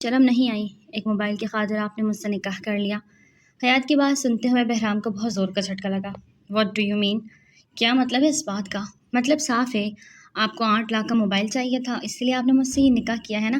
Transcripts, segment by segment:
شرم نہیں آئی؟ ایک موبائل کی خاطر آپ نے مجھ سے نکاح کر لیا؟ حیات کی بات سنتے ہوئے بہرام کو بہت زور کا جھٹکا لگا۔ What do you mean? کیا مطلب ہے اس بات کا؟ مطلب صاف ہے، آپ کو 8 لاکھ کا موبائل چاہیے تھا، اس لیے آپ نے مجھ سے یہ نکاح کیا ہے نا؟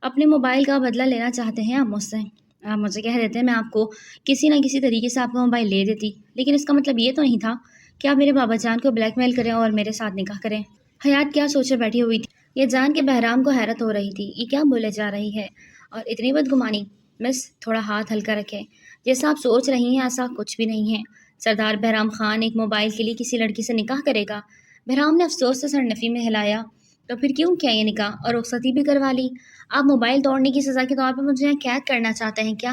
اپنے موبائل کا بدلہ لینا چاہتے ہیں آپ مجھ سے؟ آپ مجھے کہہ دیتے میں آپ کو کسی نہ کسی طریقے سے آپ کا موبائل لے دیتی، لیکن اس کا مطلب یہ تو نہیں تھا کہ آپ میرے بابا جان کو بلیک میل کریں اور میرے ساتھ نکاح کریں۔ حیات کیا سوچے بیٹھی ہوئی تھی، یہ جان کے بہرام کو حیرت ہو رہی تھی، یہ کیا بولے جا رہی ہے اور اتنی بدگمانی۔ مس تھوڑا ہاتھ ہلکا رکھے، جیسا آپ سوچ رہی ہیں ایسا کچھ بھی نہیں ہے۔ سردار بہرام خان ایک موبائل کے لیے کسی لڑکی سے نکاح کرے گا؟ بہرام نے افسوس سے سر نفی میں ہلایا۔ تو پھر کیوں کیا یہ نکاح اور رخصتی بھی کروا لی؟ آپ موبائل توڑنے کی سزا کے طور پہ مجھے یہاں قید کرنا چاہتے ہیں کیا؟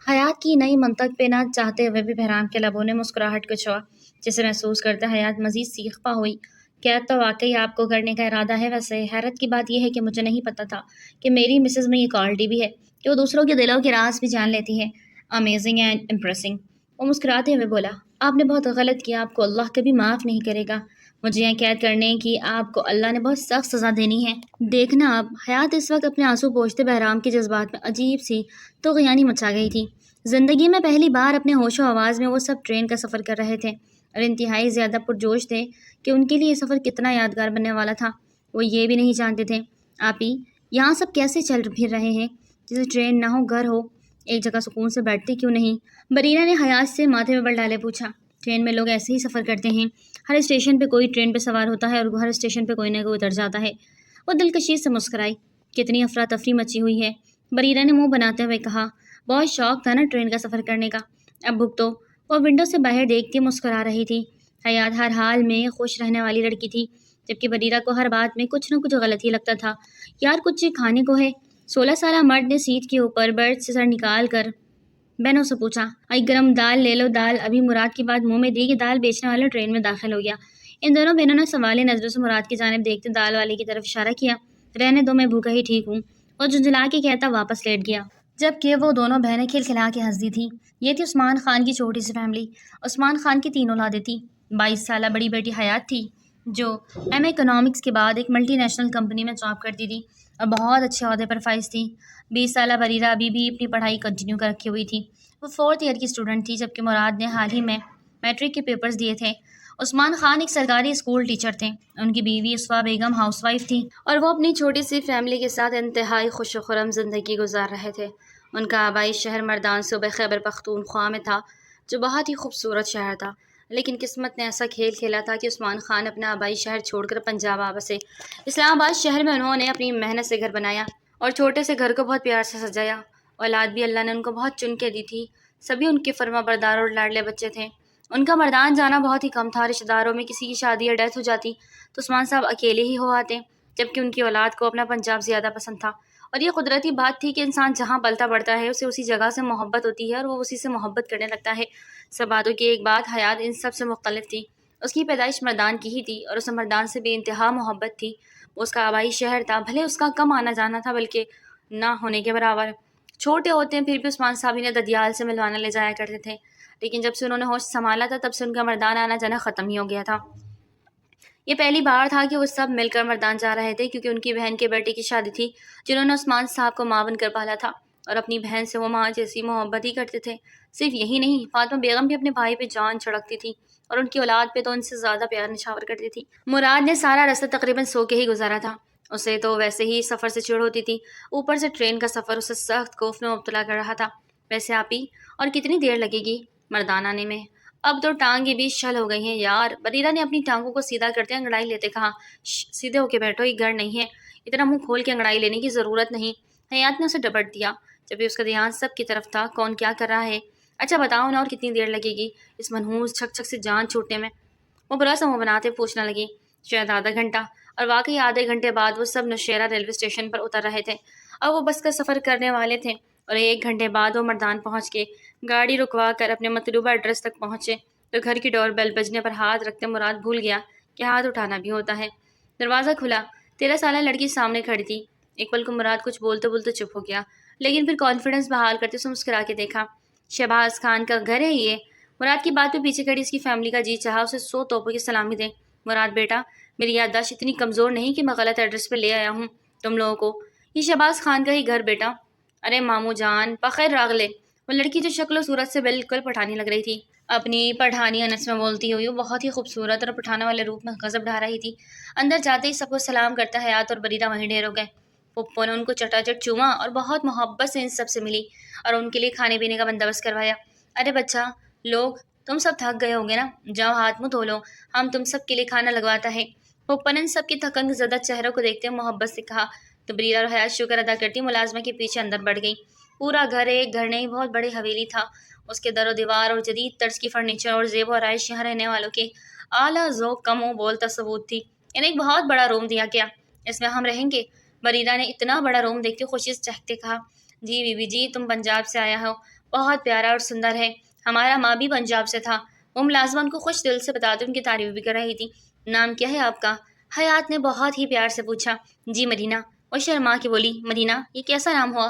حیات کی نئی منطق پہ نہ چاہتے ہوئے بھی بہرام کے لبوں نے مسکراہٹ کو چھوا، جسے محسوس کرتے حیات مزید سیخ پا ہوئی۔ قید تو واقعی آپ کو کرنے کا ارادہ ہے، ویسے حیرت کی بات یہ ہے کہ مجھے نہیں پتا تھا کہ میری مسز میں یہ کوالٹی بھی ہے کہ وہ دوسروں کے دلوں کے راز بھی جان لیتی ہے۔ Amazing and impressing. وہ مسکراتے ہوئے بولا، آپ نے بہت غلط کیا، آپ کو اللہ کبھی معاف نہیں کرے گا۔ مجھے یہاں قید کرنے کی آپ کو اللہ نے بہت سخت سزا دینی ہے۔ دیکھنا اب، حیات اس وقت اپنے آنسو پوچھتے بہرام کے جذبات میں عجیب سی طغیانی مچا گئی تھی۔ زندگی میں پہلی بار اپنے ہوش و آواز میں وہ سب ٹرین کا سفر کر رہے تھے اور انتہائی زیادہ پرجوش تھے کہ ان کے لیے یہ سفر کتنا یادگار بننے والا تھا۔ وہ یہ بھی نہیں جانتے تھے آپ ہی یہاں سب کیسے چل پھر رہے ہیں، جیسے ٹرین نہ ہو گھر ہو، ایک جگہ سکون سے بیٹھتے کیوں نہیں؟ بریرہ نے حیات سے ماتھے میں بل ڈالے پوچھا۔ ٹرین میں لوگ ایسے ہی سفر کرتے ہیں، ہر اسٹیشن پہ کوئی ٹرین پہ سوار ہوتا ہے اور ہر اسٹیشن پہ کوئی نہ کوئی اتر جاتا ہے۔ وہ دلکشی سے مسکرائی۔ کتنی افراتفری مچی ہوئی ہے، بریرہ نے منہ بناتے ہوئے کہا۔ بہت شوق تھا نا ٹرین کا سفر کرنے کا، اب بھگتو۔ وہ ونڈو سے باہر دیکھتی مسکرا رہی تھی۔ حیات ہر حال میں خوش رہنے والی لڑکی تھی، جبکہ بریرہ کو ہر بات میں کچھ نہ کچھ غلط ہی لگتا تھا۔ یار کچھ کھانے کو ہے؟ 16 سالہ مرد نے سیٹ کے اوپر برڈ سے سر نکال کر بہنوں سے پوچھا۔ آئی گرم دال لے لو دال۔ ابھی مراد کی بات منہ میں دی کہ دال بیچنے والا ٹرین میں داخل ہو گیا۔ ان دونوں بہنوں نے سوالیہ نظروں سے مراد کی جانب دیکھتے دال والے کی طرف اشارہ کیا۔ رہنے دو، میں بھوکا ہی ٹھیک ہوں، وہ جھنجھلا کے کہتا واپس لیٹ گیا۔ جبکہ وہ دونوں بہنیں کھلکھلا کے ہنس دی تھیں۔ یہ تھی عثمان خان کی چھوٹی سی فیملی۔ عثمان خان کی 3 اولادیں تھیں۔ 22 سالہ بڑی بیٹی حیات تھی، جو ایم اے اکنامکس کے بعد ایک ملٹی نیشنل کمپنی میں جاب کرتی تھی اور بہت اچھے عہدے پر فائز تھی۔ 20 سالہ بریرہ ابھی بھی اپنی پڑھائی کنٹینیو کر رکھی ہوئی تھی، وہ 4th ایئر کی اسٹوڈنٹ تھی، جبکہ مراد نے حال ہی میں میٹرک کے پیپرز دیے تھے۔ عثمان خان ایک سرکاری اسکول ٹیچر تھے، ان کی بیوی اسوا بیگم ہاؤس وائف تھی اور وہ اپنی چھوٹی سی فیملی کے ساتھ انتہائی خوش و خرم زندگی گزار رہے تھے۔ ان کا آبائی شہر مردان صوبہ خیبر پختونخوا میں تھا، جو بہت ہی خوبصورت شہر تھا، لیکن قسمت نے ایسا کھیل کھیلا تھا کہ عثمان خان اپنا آبائی شہر چھوڑ کر پنجاب آ بسے۔ اسلام آباد شہر میں انہوں نے اپنی محنت سے گھر بنایا اور چھوٹے سے گھر کو بہت پیار سے سجایا۔ اولاد بھی اللہ نے ان کو بہت چن کے دی تھی، سبھی ان کے فرما بردار اور لاڈلے بچے تھے۔ ان کا مردان جانا بہت ہی کم تھا، رشتہ داروں میں کسی کی شادی یا ڈیتھ ہو جاتی تو عثمان صاحب اکیلے ہی ہو آتے، جبکہ ان کی اولاد کو اپنا پنجاب زیادہ پسند تھا۔ اور یہ قدرتی بات تھی کہ انسان جہاں پلتا بڑھتا ہے اسے اسی جگہ سے محبت ہوتی ہے اور وہ اسی سے محبت کرنے لگتا ہے۔ سب باتوں کی ایک بات، حیات ان سب سے مختلف تھی۔ اس کی پیدائش مردان کی ہی تھی اور اسے مردان سے بے انتہا محبت تھی۔ وہ اس کا آبائی شہر تھا، بھلے اس کا کم آنا جانا تھا بلکہ نہ ہونے کے برابر۔ چھوٹے ہوتے ہیں پھر بھی عثمان صاحب انہیں ددیال سے ملوانے لے جایا کرتے تھے، لیکن جب سے انہوں نے ہوش سنبھالا تھا تب سے ان کا مردان آنا جانا ختم ہی ہو گیا تھا۔ یہ پہلی بار تھا کہ وہ سب مل کر مردان جا رہے تھے، کیونکہ ان کی بہن کے بیٹے کی شادی تھی جنہوں نے عثمان صاحب کو ماں بن کر پالا تھا اور اپنی بہن سے وہ ماں جیسی محبت ہی کرتے تھے۔ صرف یہی نہیں، فاطمہ بیگم بھی اپنے بھائی پہ جان چھڑکتی تھی اور ان کی اولاد پہ تو ان سے زیادہ پیار نچھاور کرتی تھی۔ مراد نے سارا رستہ تقریباً سو کے ہی گزارا تھا، اسے تو ویسے ہی سفر سے چڑ ہوتی تھی، اوپر سے ٹرین کا سفر اسے سخت خوف میں مبتلا کر رہا تھا۔ ویسے آپ ہی اور کتنی دیر لگے گی مردان آنے میں؟ اب تو ٹانگیں بھی شل ہو گئی ہیں یار، بریرہ نے اپنی ٹانگوں کو سیدھا کرتے انگڑائی لیتے کہا۔ سیدھے ہو کے بیٹھو، یہ گھر نہیں ہے، اتنا منہ کھول کے انگڑائی لینے کی ضرورت نہیں۔ حیات نے اسے ڈپٹ دیا، جب بھی اس کا دھیان سب کی طرف تھا، کون کیا کر رہا ہے؟ اچھا بتاؤ نا، اور کتنی دیر لگے گی اس منحوس چھک چھک سے جان چھوٹنے میں؟ وہ برا سا منہ بناتے پوچھنے لگی۔ شاید آدھا گھنٹہ۔ اور واقعی آدھے گھنٹے بعد وہ سب نوشیرہ ریلوے اسٹیشن پر اتر رہے تھے۔ اب وہ بس کا سفر کرنے والے تھے اور 1 گھنٹے بعد وہ مردان پہنچ کے گاڑی رکوا کر اپنے مطلوبہ ایڈریس تک پہنچے تو گھر کی ڈور بیل بجنے پر ہاتھ رکھتے مراد بھول گیا کہ ہاتھ اٹھانا بھی ہوتا ہے۔ دروازہ کھلا، 13 سالہ لڑکی سامنے کھڑی تھی۔ ایک پل کو مراد کچھ بولتے بولتے چپ ہو گیا، لیکن پھر کانفیڈنس بحال کرتے اسے مسکرا کے دیکھا۔ شہباز خان کا گھر ہے یہ؟ مراد کی بات پہ پیچھے کھڑی اس کی فیملی کا جی چاہا اسے 100 توپوں کی سلامی دے۔ مراد بیٹا، میری یادداشت اتنی کمزور نہیں کہ میں غلط ایڈریس پہ لے آیا ہوں تم لوگوں کو، یہ شہباز خان کا ہی گھر بیٹا، ارے ماموں جان بخیر راغلے۔ وہ لڑکی جو شکل و صورت سے بالکل پٹھانی لگ رہی تھی، اپنی پٹھانی انس میں بولتی ہوئی، وہ بہت ہی خوبصورت اور پٹھانوں والے روپ میں غضب ڈھا رہی تھی۔ اندر جاتے ہی سب کو سلام کرتا حیات اور بریدہ وہیں ڈھیر ہو گئے۔ پپو نے ان کو چٹا چٹ چوما اور بہت محبت سے ان سب سے ملی اور ان کے لیے کھانے پینے کا بندوبست کروایا۔ ارے بچہ لوگ، تم سب تھک گئے ہوں گے نا، جاؤ ہاتھ منہ دھو لو، ہم تم سب کے لیے کھانا لگواتا ہے۔ پپو نے ان سب کی تھکن زدہ چہروں کو دیکھتے ہوئے محبت سے کہا تو بریرہ اور حیات شکر ادا کرتی ملازمہ کے پیچھے اندر بڑھ گئی۔ پورا گھر ایک گھر نہیں بہت بڑی حویلی تھا۔ اس کے در و دیوار اور جدید طرز کی فرنیچر اور زیب و آرائش یہاں رہنے والوں کے اعلیٰ ذوق کم و بولتا ثبوت تھی۔ انہیں ایک بہت بڑا روم دیا گیا، اس میں ہم رہیں گے۔ بریرہ نے اتنا بڑا روم دیکھتے خوشی سے چہکتے کہا، جی بی بی جی، تم پنجاب سے آیا ہو، بہت پیارا اور سندر ہے، ہمارا ماں بھی پنجاب سے تھا۔ وہ ملازمہ ان کو خوش دل سے بتاتے ان کی تعریف بھی کر رہی تھی۔ نام کیا ہے آپ کا؟ حیات نے بہت ہی پیار سے پوچھا۔ جی مدینہ۔ وہ شرما کے بولی، مدینہ یہ کیسا نام ہوا؟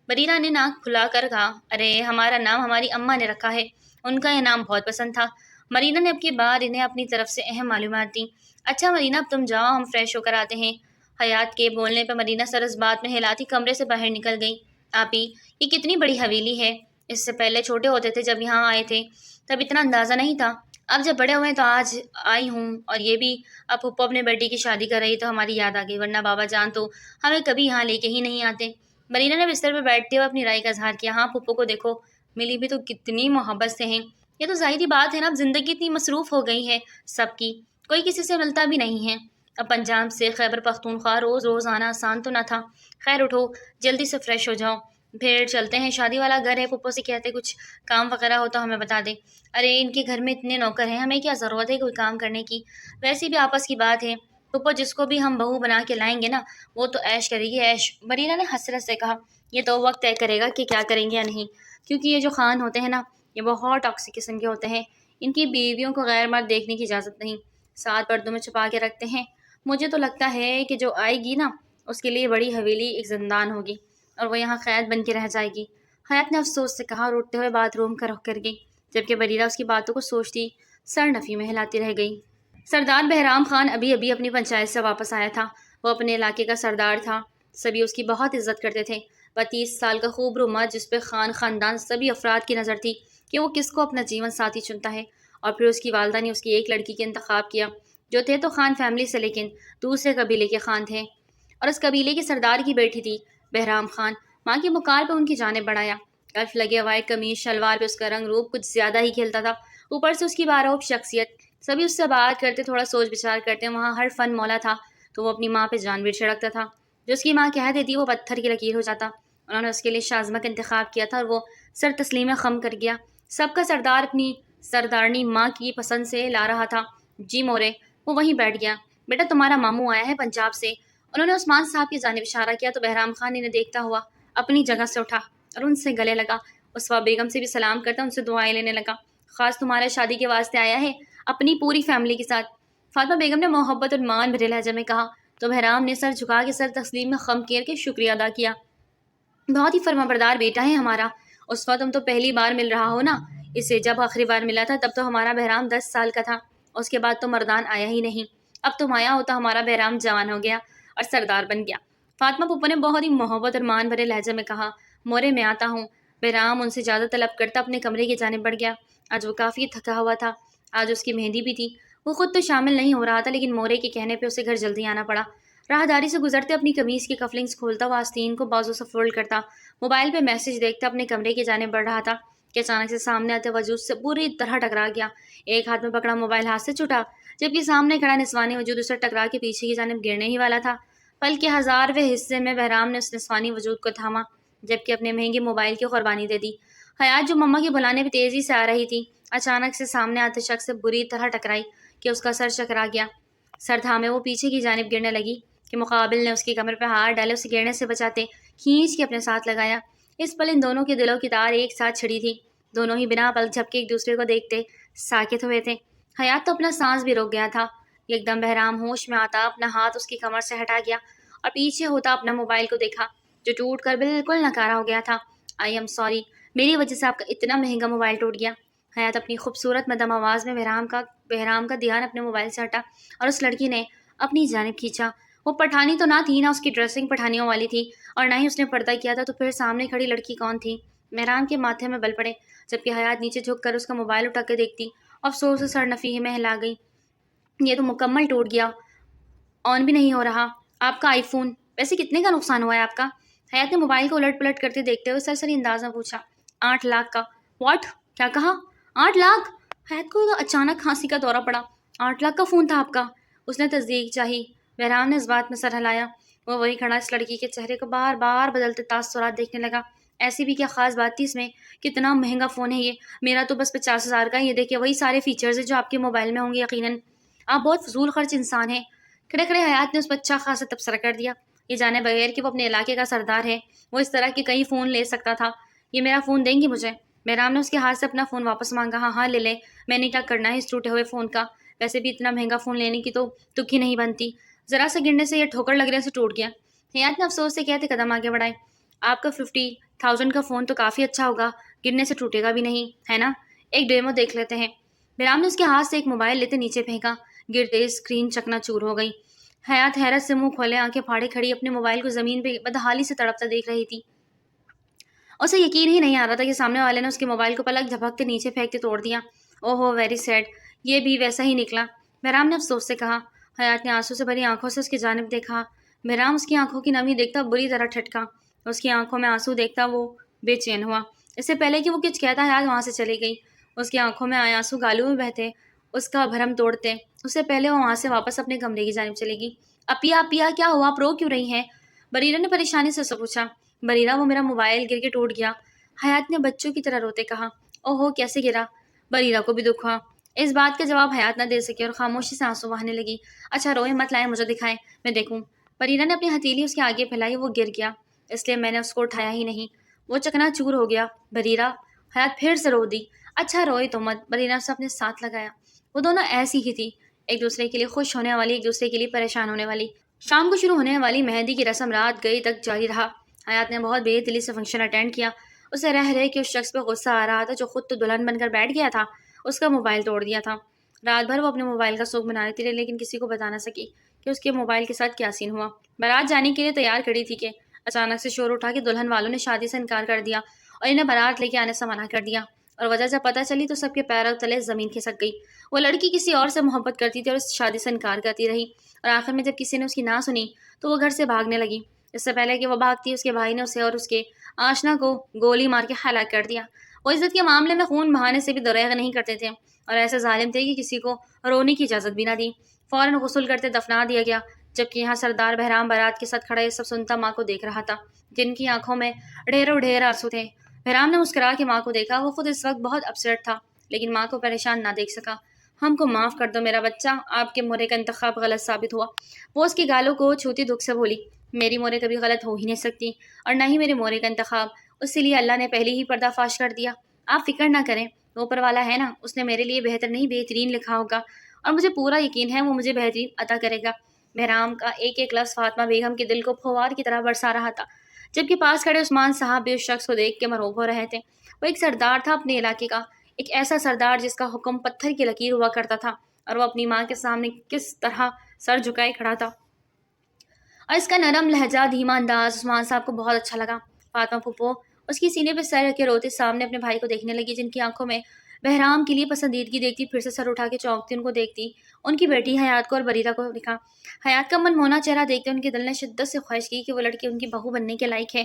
بریرہ نے ناک کھلا کر کہا، ارے ہمارا نام ہماری اماں نے رکھا ہے، ان کا یہ نام بہت پسند تھا۔ مرینا نے اب کی بار انہیں اپنی طرف سے اہم معلومات دیں۔ اچھا مرینا اب تم جاؤ، ہم فریش ہو کر آتے ہیں۔ حیات کے بولنے پہ مرینا سر اس بات میں ہلاتی کمرے سے باہر نکل گئی۔ آپی یہ کتنی بڑی حویلی ہے، اس سے پہلے چھوٹے ہوتے تھے جب یہاں آئے تھے تب اتنا اندازہ نہیں تھا، اب جب بڑے ہوئے تو آج آئی ہوں۔ اور یہ بھی اب پھپھو اپنے بیٹی کی شادی کر رہی تو ہماری یاد آ گئی، ورنہ بابا جان تو ہمیں کبھی یہاں لے کے ہی نہیں آتے۔ مرینا نے بستر پہ بیٹھتے ہوئے اپنی رائے کا اظہار کیا۔ ہاں پھپھو کو دیکھو، ملی بھی تو کتنی محبت سے ہیں، یہ تو ظاہری بات ہے نا، اب زندگی اتنی مصروف ہو گئی ہے سب کی، کوئی کسی سے ملتا بھی نہیں ہے۔ اب پنجاب سے خیبر پختونخوا روز روز آنا آسان تو نہ تھا۔ خیر اٹھو جلدی سے فریش ہو جاؤ، پھر چلتے ہیں، شادی والا گھر ہے، پھپھو سے کہتے کچھ کام وغیرہ ہو تو ہمیں بتا دے۔ ارے ان کے گھر میں اتنے نوکر ہیں، ہمیں کیا ضرورت ہے کوئی کام کرنے کی، ویسے بھی آپس کی بات ہے، پھپھو جس کو بھی ہم بہو بنا کے لائیں گے نا وہ تو عیش کرے گی عیش۔ بریرہ نے حسرت سے کہا، یہ تو وقت طے کرے گا کہ کیا کریں گے یا نہیں، کیونکہ یہ جو خان ہوتے ہیں نا یہ بہت ٹاکسک قسم کے ہوتے ہیں، ان کی بیویوں کو غیر مرد دیکھنے کی اجازت نہیں، ساتھ پردوں میں چھپا کے رکھتے ہیں۔ مجھے تو لگتا ہے کہ جو آئے گی نا اس کے لیے بڑی حویلی ایک زندان ہوگی اور وہ یہاں قید بن کے رہ جائے گی۔ حیات نے افسوس سے کہا اور اٹھتے ہوئے باتھ روم کا رخ کر گئی، جبکہ بریرہ اس کی باتوں کو سوچتی سر نفی میں ہلاتی رہ گئی۔ سردار بہرام خان ابھی ابھی اپنی پنچایت سے واپس آیا تھا، وہ اپنے علاقے کا سردار تھا، سبھی اس کی بہت عزت کرتے تھے۔ 32 سال کا خوب رو مرد جس پہ خان خاندان سبھی افراد کی نظر تھی کہ وہ کس کو اپنا جیون ساتھی چنتا ہے، اور پھر اس کی والدہ نے اس کی ایک لڑکی کے انتخاب کیا جو تھے تو خان فیملی سے لیکن دوسرے قبیلے کے خان تھے، اور اس قبیلے کے سردار کی بیٹی تھی بہرام خان۔ ماں کی مکار پہ ان کی جانب بڑھایا، کلف لگے وائٹ قمیض شلوار پہ اس کا رنگ روپ کچھ زیادہ ہی کھلتا تھا، اوپر سے اس کی باروب شخصیت، سبھی اس سے بات کرتے تھوڑا سوچ بچار کرتے، وہاں ہر فن مولا تھا تو وہ اپنی ماں پہ جانور چھڑکتا تھا، جو اس کی ماں کہہ دیتی وہ پتھر کی لکیر ہو جاتا۔ انہوں نے اس کے لیے شازمہ کا انتخاب کیا تھا اور وہ سر تسلیم خم کر گیا۔ سب کا سردار اپنی سردارنی ماں کی پسند سے لا رہا تھا۔ جی مورے، وہ وہیں بیٹھ گیا۔ بیٹا تمہارا ماموں آیا ہے پنجاب سے۔ انہوں نے عثمان صاحب کی جانب اشارہ کیا تو بہرام خان انہیں دیکھتا ہوا اپنی جگہ سے اٹھا اور ان سے گلے لگا، اسوا بیگم سے بھی سلام کرتا ان سے دعائیں لینے لگا۔ خاص تمہارے شادی کے واسطے آیا ہے، اپنی پوری فیملی کے ساتھ، فاطمہ بیگم نے محبت اور مان بھرے لہجے میں کہا تو بہرام نے سر جھکا کے سر تسلیم میں خم کر کے شکریہ ادا کیا۔ بہت ہی فرما بردار بیٹا ہے ہمارا۔ اسوا تم تو پہلی بار مل رہا ہو نا، اسے جب آخری بار ملا تھا تب تو ہمارا بہرام 10 سال کا تھا، اس کے بعد تو مردان آیا ہی نہیں، اب تم آیا ہو تو ہمارا بہرام جوان ہو گیا اور سردار بن گیا۔ فاطمہ پھپھو نے بہت ہی محبت اور مان بھرے لہجے میں کہا، مورے میں آتا ہوں۔ بہرام ان سے اجازت طلب کرتا اپنے کمرے کی جانب بڑھ گیا۔ آج وہ کافی تھکا ہوا تھا، آج اس کی مہندی بھی تھی، وہ خود تو شامل نہیں ہو رہا تھا لیکن مورے کے کہنے پہ اسے گھر جلدی آنا پڑا۔ راہداری سے گزرتے اپنی قمیض کی کفلنگز کھولتا وہ آستین کو بازو سے فولڈ کرتا، موبائل پہ میسج دیکھتا اپنے کمرے کی جانب بڑھ رہا تھا کہ اچانک سے سامنے آتے وجود سے پوری طرح ٹکرا گیا۔ ایک ہاتھ میں پکڑا موبائل ہاتھ سے چھوٹا، جبکہ سامنے کھڑا نسوانی وجود اسے ٹکرا کے پیچھے کی جانب گرنے ہی والا تھا۔ پل کے ہزارویں حصے میں بہرام نے اس نسوانی وجود کو تھاما، جبکہ اپنے مہنگی موبائل کی قربانی دے دی۔ حیات جو مما کے بلانے پہ تیزی سے آ رہی تھی، اچانک سے سامنے آتے شخص سے بری طرح ٹکرائی کہ اس کا سر چکرا گیا۔ سر تھامے وہ پیچھے کی جانب گرنے لگی کہ مقابل نے اس کی کمر پہ ہاتھ ڈالے اسے گرنے سے بچاتے کھینچ کے اپنے ساتھ لگایا۔ اس پل ان دونوں کے دلوں کی تار ایک ساتھ چھڑی تھی، دونوں ہی بنا پلک جھپکے ایک دوسرے کو دیکھتے ساکت ہوئے تھے۔ حیات تو اپنا سانس بھی روک گیا تھا۔ ایک دم بہرام ہوش میں آتا اپنا ہاتھ اس کی کمر سے ہٹا گیا اور پیچھے ہوتا اپنا موبائل کو دیکھا جو ٹوٹ کر بالکل نکارا ہو گیا تھا۔ آئی ایم سوری، میری وجہ سے آپ کا اتنا مہنگا موبائل ٹوٹ گیا۔ حیات اپنی خوبصورت مدم آواز میں بہرام کا دھیان اپنے موبائل سے ہٹا اور اس لڑکی نے اپنی جانب کھینچا۔ وہ پٹھانی تو نہ تھی، نہ اس کی ڈریسنگ پٹھانیوں والی تھی، اور نہ ہی اس نے پردہ کیا تھا، تو پھر سامنے کھڑی لڑکی کون تھی؟ مہرام کے ماتھے میں بل پڑے، جبکہ حیات نیچے جھک کر اس کا موبائل اٹھا کے دیکھتی، افسوس سے سر نفی میں ہلا گئی۔ یہ تو مکمل ٹوٹ گیا، آن بھی نہیں ہو رہا۔ آپ کا آئی فون ویسے کتنے کا نقصان ہوا ہے آپ کا؟ حیات نے موبائل کو الٹ پلٹ کرتے دیکھتے ہوئے سرسری انداز میں پوچھا۔ 8 لاکھ کا۔ واٹ؟ کیا کہا؟ 8 لاکھ؟ حیات کو تو اچانک کھانسی کا دورہ پڑا۔ 8 لاکھ کا فون تھا آپ کا؟ اس نے تصدیق چاہی۔ بہرام نے اس بات میں سر ہلایا۔ وہ وہی کھڑا اس لڑکی کے چہرے کو بار بار بدلتے تاثرات دیکھنے لگا۔ ایسی بھی کیا خاص بات تھی اس میں؟ کتنا مہنگا فون ہے یہ؟ میرا تو بس 50,000 کا ہے۔ یہ دیکھیے وہی سارے فیچرز ہیں جو آپ کے موبائل میں ہوں گے یقیناً۔ آپ بہت فضول خرچ انسان ہیں۔ کھڑے کھڑے حیات نے اس پر اچھا خاصا تبصرہ کر دیا، یہ جانے بغیر کہ وہ اپنے علاقے کا سردار ہے، وہ اس طرح کے کئی فون لے سکتا تھا۔ یہ میرا فون دیں گی مجھے؟ بہرام نے اس کے ہاتھ سے اپنا فون واپس مانگا۔ ہاں ہاں لے لے، میں نے کیا کرنا ہے اس ٹوٹے ہوئے فون کا؟ ویسے بھی اتنا مہنگا فون لینے کی تو تک ہی نہیں بنتی، ذرا سے گرنے سے یہ ٹھوکر لگ رہے سے ٹوٹ گیا۔ حیات نے افسوس سے کہتے قدم آگے بڑھائے۔ آپ کا 50,000 کا فون تو کافی اچھا ہوگا، گرنے سے ٹوٹے گا بھی نہیں، ہے نا؟ ایک ڈیمو دیکھ لیتے ہیں۔ بہرام نے اس کے ہاتھ سے ایک موبائل لیتے نیچے پھینکا، گرتے اسکرین چکنا چور ہو گئی۔ حیات حیرت سے منہ کھولے آنکھیں پھاڑے کھڑی اپنے موبائل کو زمین پہ بدحالی سے تڑپتا دیکھ رہی تھی۔ اسے یقین ہی نہیں آ رہا تھا کہ سامنے والے نے اس کے موبائل کو پلک جھپکتے نیچے پھینکتے توڑ دیا۔ اوہو ویری سیڈ، یہ بھی ویسا ہی نکلا، بہرام نے افسوس سے کہا۔ حیات نے آنسو سے بھری آنکھوں سے اس کی جانب دیکھا۔ بہرام اس کی آنکھوں کی نمی دیکھتا بری طرح ٹھٹکا، اس کی آنکھوں میں آنسو دیکھتا وہ بے چین ہوا۔ اس سے پہلے کہ وہ کچھ کہتا حیات وہاں سے چلی گئی۔ اس کی آنکھوں میں آئے آنسو گالوں میں بہتے، اس کا بھرم توڑتے، اس سے پہلے وہ وہاں سے واپس اپنے کمرے کی جانب چلے گی۔ اپیا اپیا کیا ہوا؟ آپ رو کیوں رہی ہیں؟ بریرہ نے پریشانی سے پوچھا۔ بریرہ وہ میرا موبائل گر کے ٹوٹ گیا، حیات نے بچوں کی طرح روتے کہا۔ اوہو کیسے گرا؟ بریرہ کو بھی دکھ ہوا۔ اس بات کا جواب حیات نہ دے سکی اور خاموشی سے آنسو بہانے لگی۔ اچھا روئے مت، لائے مجھے دکھائیں، میں دیکھوں۔ بریرہ نے اپنی ہتھیلی اس کے آگے پھیلائی، وہ گر گیا، اس لیے میں نے اس کو اٹھایا ہی نہیں، وہ چکنا چور ہو گیا۔ بریرہ، حیات پھر سے رو دی۔ اچھا روئے تو مت، بریرہ سے اپنے ساتھ لگایا۔ وہ دونوں ایسی ہی تھی، ایک دوسرے کے لیے خوش ہونے والی، ایک دوسرے کے لیے پریشان ہونے والی۔ شام کو شروع ہونے والی مہندی کی رسم رات گئی تک جاری رہا۔ حیات نے بہت بے دلی سے فنکشن اٹینڈ کیا۔ اسے رہ کے اس شخص پہ غصہ آ رہا تھا جو خود تو دلہن بن کر بیٹھ گیا تھا، اس کا موبائل توڑ دیا تھا۔ رات بھر وہ اپنے موبائل کا سوگ منا رہی تھی، لیکن کسی کو بتا نہ سکی کہ اس کے موبائل کے ساتھ کیا سین ہوا۔ بارات جانے کے لیے تیار کھڑی تھی کہ اچانک سے شور اٹھا کہ دلہن والوں نے شادی سے انکار کر دیا اور انہیں بارات لے کے آنے سے منع کر دیا، اور وجہ جب پتہ چلی تو سب کے پیروں تلے زمین کھسک گئی۔ وہ لڑکی کسی اور سے محبت کرتی تھی اور اس شادی سے انکار کرتی رہی، اور آخر میں جب کسی نے اس کی نہ سنی تو وہ گھر سے بھاگنے لگی۔ اس سے پہلے کہ وہ بھاگتی، اس کے بھائی نے اسے اور اس کے آشنا کو گولی مار کے ہلاک کر دیا۔ وہ عزت کے معاملے میں خون بہانے سے بھی دریغ نہیں کرتے تھے، اور ایسے ظالم تھے کہ کسی کو رونے کی اجازت بھی نہ دی۔ فوراً غسل کرتے دفنا دیا گیا، جبکہ یہاں سردار بہرام بارات کے ساتھ کھڑا یہ سب سنتا ماں کو دیکھ رہا تھا، جن کی آنکھوں میں ڈھیروں ڈھیر آنسو تھے۔ بہرام نے مسکرا کے ماں کو دیکھا، وہ خود اس وقت بہت اپسیٹ تھا، لیکن ماں کو پریشان نہ دیکھ سکا۔ ہم کو معاف کر دو میرا بچہ، آپ کے مورے کا انتخاب غلط ثابت ہوا۔ وہ اس کی گالوں کو چھوتی دکھ سے بولی۔ میری مورے کبھی غلط ہو ہی نہیں سکتی، اور نہ ہی میرے مورے کا انتخاب، اسی لیے اللہ نے پہلے ہی پردہ فاش کر دیا۔ آپ فکر نہ کریں، اوپر والا ہے نا، اس نے میرے لیے بہتر نہیں بہترین لکھا ہوگا، اور مجھے پورا یقین ہے وہ مجھے بہترین عطا کرے گا۔ بہرام کا ایک ایک لفظ فاطمہ بیگم کے دل کو پھوار کی طرح برسا رہا تھا، جبکہ پاس کھڑے عثمان صاحب بھی اس شخص کو دیکھ کے مرعوب ہو رہے تھے۔ وہ ایک سردار تھا اپنے علاقے کا، ایک ایسا سردار جس کا حکم پتھر کی لکیر ہوا کرتا تھا، اور وہ اپنی ماں کے سامنے کس طرح سر جھکائے کھڑا تھا، اور اس کا نرم لہجہ دھیما انداز عثمان صاحب کو بہت اچھا لگا۔ فاطمہ پھپھو اس کی سینے پہ سر رکھ کے روتے سامنے اپنے بھائی کو دیکھنے لگی، جن کی آنکھوں میں بہرام کے لیے پسندیدگی دیکھتی پھر سے سر اٹھا کے چونکتی ان کو دیکھتی، ان کی بیٹی حیات کو اور بریرہ کو دکھا۔ حیات کا من مونا چہرہ دیکھتے ان کے دل نے شدت سے خواہش کی کہ وہ لڑکی ان کی بہو بننے کے لائق ہے۔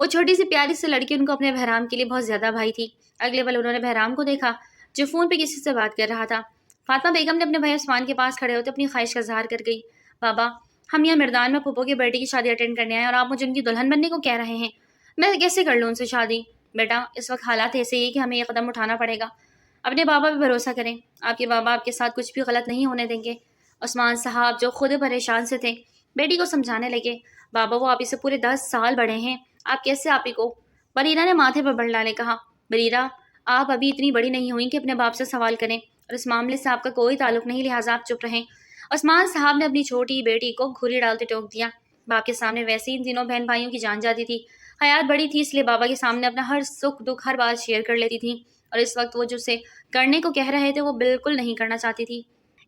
وہ چھوٹی سی پیاری سی لڑکی ان کو اپنے بہرام کے لیے بہت زیادہ بھائی تھی۔ اگلے پل انہوں نے بہرام کو دیکھا جو فون پہ کسی سے بات کر رہا تھا۔ فاطمہ بیگم نے اپنے بھائی عثمان کے پاس کھڑے ہوتے اپنی خواہش کا اظہار کر گئی۔ بابا، ہم یہاں مردان میں پھپھو کی بیٹی کی شادی اٹینڈ کرنے آئے اور آپ مجھے ان کی دلہن بننے کو کہہ رہے ہیں، میں کیسے کر لوں ان سے شادی؟ بیٹا اس وقت حالات ایسے ہی کہ ہمیں یہ قدم اٹھانا پڑے گا، اپنے بابا پہ بھروسہ کریں، آپ کے بابا آپ کے ساتھ کچھ بھی غلط نہیں ہونے دیں گے۔ عثمان صاحب جو خود پریشان سے تھے بیٹی کو سمجھانے لگے، بابا وہ آپ ہی سے پورے 10 سال بڑے ہیں، آپ کیسے آپ ہی کو؟ بریرہ نے ماتھے پر بڑھ ڈالے کہا، بریرہ آپ ابھی اتنی بڑی نہیں ہوئی کہ اپنے باپ سے سوال کریں، اور اس معاملے سے آپ کا کوئی تعلق نہیں، لہٰذا آپ چپ رہیں۔ عثمان صاحب نے اپنی چھوٹی بیٹی کو گھوری ڈالتے ٹوک دیا۔ باپ کے سامنے ویسے ہی ان تینوں بہن بھائیوں کی جان جاتی تھی۔ حیات بڑی تھی اس لیے بابا کے سامنے اپنا ہر سکھ دکھ ہر بات شیئر کر لیتی تھی، اور اس وقت وہ جو اسے کرنے کو کہہ رہے تھے وہ بالکل نہیں کرنا چاہتی تھی۔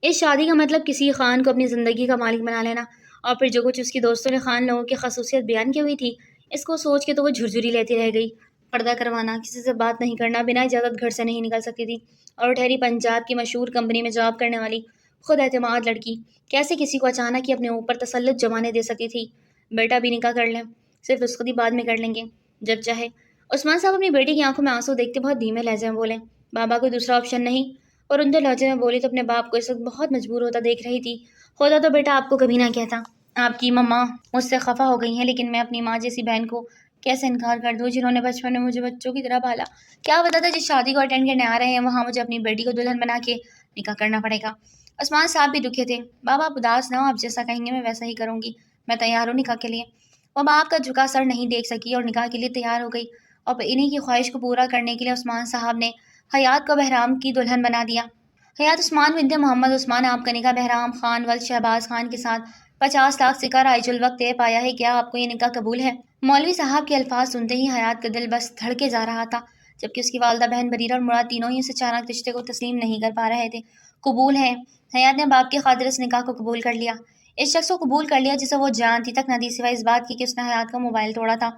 اس شادی کا مطلب کسی خان کو اپنی زندگی کا مالک بنا لینا، اور پھر جو کچھ اس کی دوستوں نے خان لوگوں کی خصوصیت بیان کی ہوئی تھی، اس کو سوچ کے تو وہ جھرجھری لیتی رہ گئی۔ پردہ کروانا، کسی سے بات نہیں کرنا، بنا اجازت گھر سے نہیں نکل سکتی تھی، اور وہ ٹھہری پنجاب کی مشہور کمپنی میں جاب کرنے والی خود اعتماد لڑکی کیسے کسی کو اچانک ہی اپنے اوپر تسلط جمانے دے سکتی تھی۔ بیٹا بھی نکاح کر لیں، صرف رخصتی بعد میں کر لیں گے، جب چاہے۔ عثمان صاحب اپنی بیٹی کی آنکھوں میں آنسو دیکھتے بہت دھیمے لہجے میں بولے، بابا کوئی دوسرا آپشن نہیں؟ اور اندر لہجے میں بولی تو اپنے باپ کو اس وقت بہت مجبور ہوتا دیکھ رہی تھی۔ ہوتا تو بیٹا آپ کو کبھی نہ کہتا، آپ کی ماما مجھ سے خفا ہو گئی ہیں، لیکن میں اپنی ماں جیسی بہن کو کیسے انکار کر دوں، جنہوں نے بچپن میں مجھے بچوں کی طرح پالا۔ کیا پتا تھا جس شادی کو اٹینڈ کرنے آ رہے ہیں وہاں مجھے اپنی بیٹی کو دلہن بنا کے نکاح کرنا پڑے گا۔ عثمان صاحب بھی دکھے تھے۔ بابا آپ اداس نہ ہو، آپ جیسا کہیں گے میں ویسا ہی کروں گی، میں تیار ہوں نکاح کے لیے۔ وہ باپ کا جھکا سر نہیں دیکھ سکی اور نکاح کے لیے تیار ہو گئی، اور انہی کی خواہش کو پورا کرنے کے لیے عثمان صاحب نے حیات کو بہرام کی دلہن بنا دیا۔ حیات عثمان بنت محمد عثمان، آپ کا نکاح بہرام خان ولد شہباز خان کے ساتھ 50 لاکھ سکہ رائج الوقت طے پایا ہے، کیا آپ کو یہ نکاح قبول ہے؟ مولوی صاحب کے الفاظ سنتے ہی حیات کا دل بس دھڑکے جا رہا تھا، جبکہ اس کی والدہ بہن بریرہ اور مراد تینوں ہی اس اچانک رشتے کو تسلیم نہیں کر پا رہے تھے۔ قبول ہے۔ حیات نے باپ کی خاطر اس نکاح کو قبول کر لیا، اس شخص کو قبول کر لیا جسے وہ جانتی تک نہ تھی سوائے اس بات کی کہ اس نے حیات کا موبائل توڑا تھا۔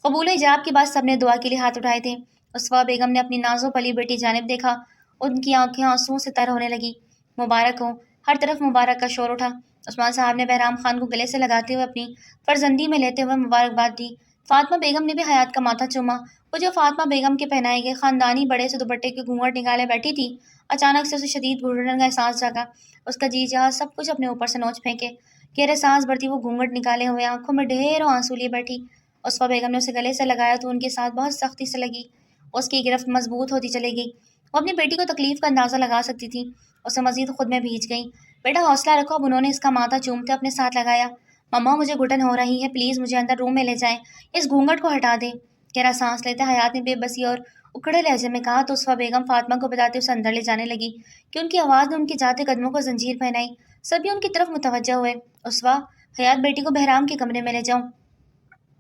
قبول ایجاب کے بعد سب نے دعا کے لیے ہاتھ اٹھائے تھے۔ اسوا بیگم نے اپنی نازو پلی بیٹی جانب دیکھا، ان کی آنکھیں آنسوؤں سے تر ہونے لگی۔ مبارک ہو، ہر طرف مبارک کا شور اٹھا۔ عثمان صاحب نے بہرام خان کو گلے سے لگاتے ہوئے اپنی فرزندی میں لیتے ہوئے مبارکباد دی۔ فاطمہ بیگم نے بھی حیات کا ماتھا چوما۔ وہ جو فاطمہ بیگم کے پہنائے گئے خاندانی بڑے سے دوپٹے کے گھونگھٹ نکالے بیٹھی تھی، اچانک سے اسے شدید گھٹن کا احساس جاگا۔ اس کا جی چاہا سب کچھ اپنے اوپر سے نوچ پھینکے۔ گہرے سانس بھرتی وہ گھونگھٹ نکالے ہوئے آنکھوں میں ڈھیروں آنسو لیے بیٹھی۔ اسوا بیگم نے اسے گلے سے لگایا تو ان کے ساتھ بہت سختی سے لگی۔ اس کی گرفت مضبوط ہوتی چلی گئی۔ وہ اپنی بیٹی کو تکلیف کا اندازہ لگا سکتی تھی، اسے مزید خود میں بھیج گئی۔ بیٹا حوصلہ رکھو، اب انہوں نے اس کا ماتھا چومتے اپنے ساتھ لگایا۔ مما مجھے گھٹن ہو رہی ہے، پلیز مجھے اندر روم میں لے جائیں، اس گھونگھٹ کو ہٹا دیں۔ گہرا سانس لیتے حیات نے بے بسی اور اکڑے لہجے میں کہا تو اسوا بیگم فاطمہ کو بتاتے اسے اندر لے جانے لگی کہ ان کی آواز نے ان کے جاتے قدموں کو زنجیر پہنائی۔ سبھی ان کی طرف متوجہ ہوئے۔ اسوا، حیات بیٹی کو بہرام کے کمرے میں لے جاؤ۔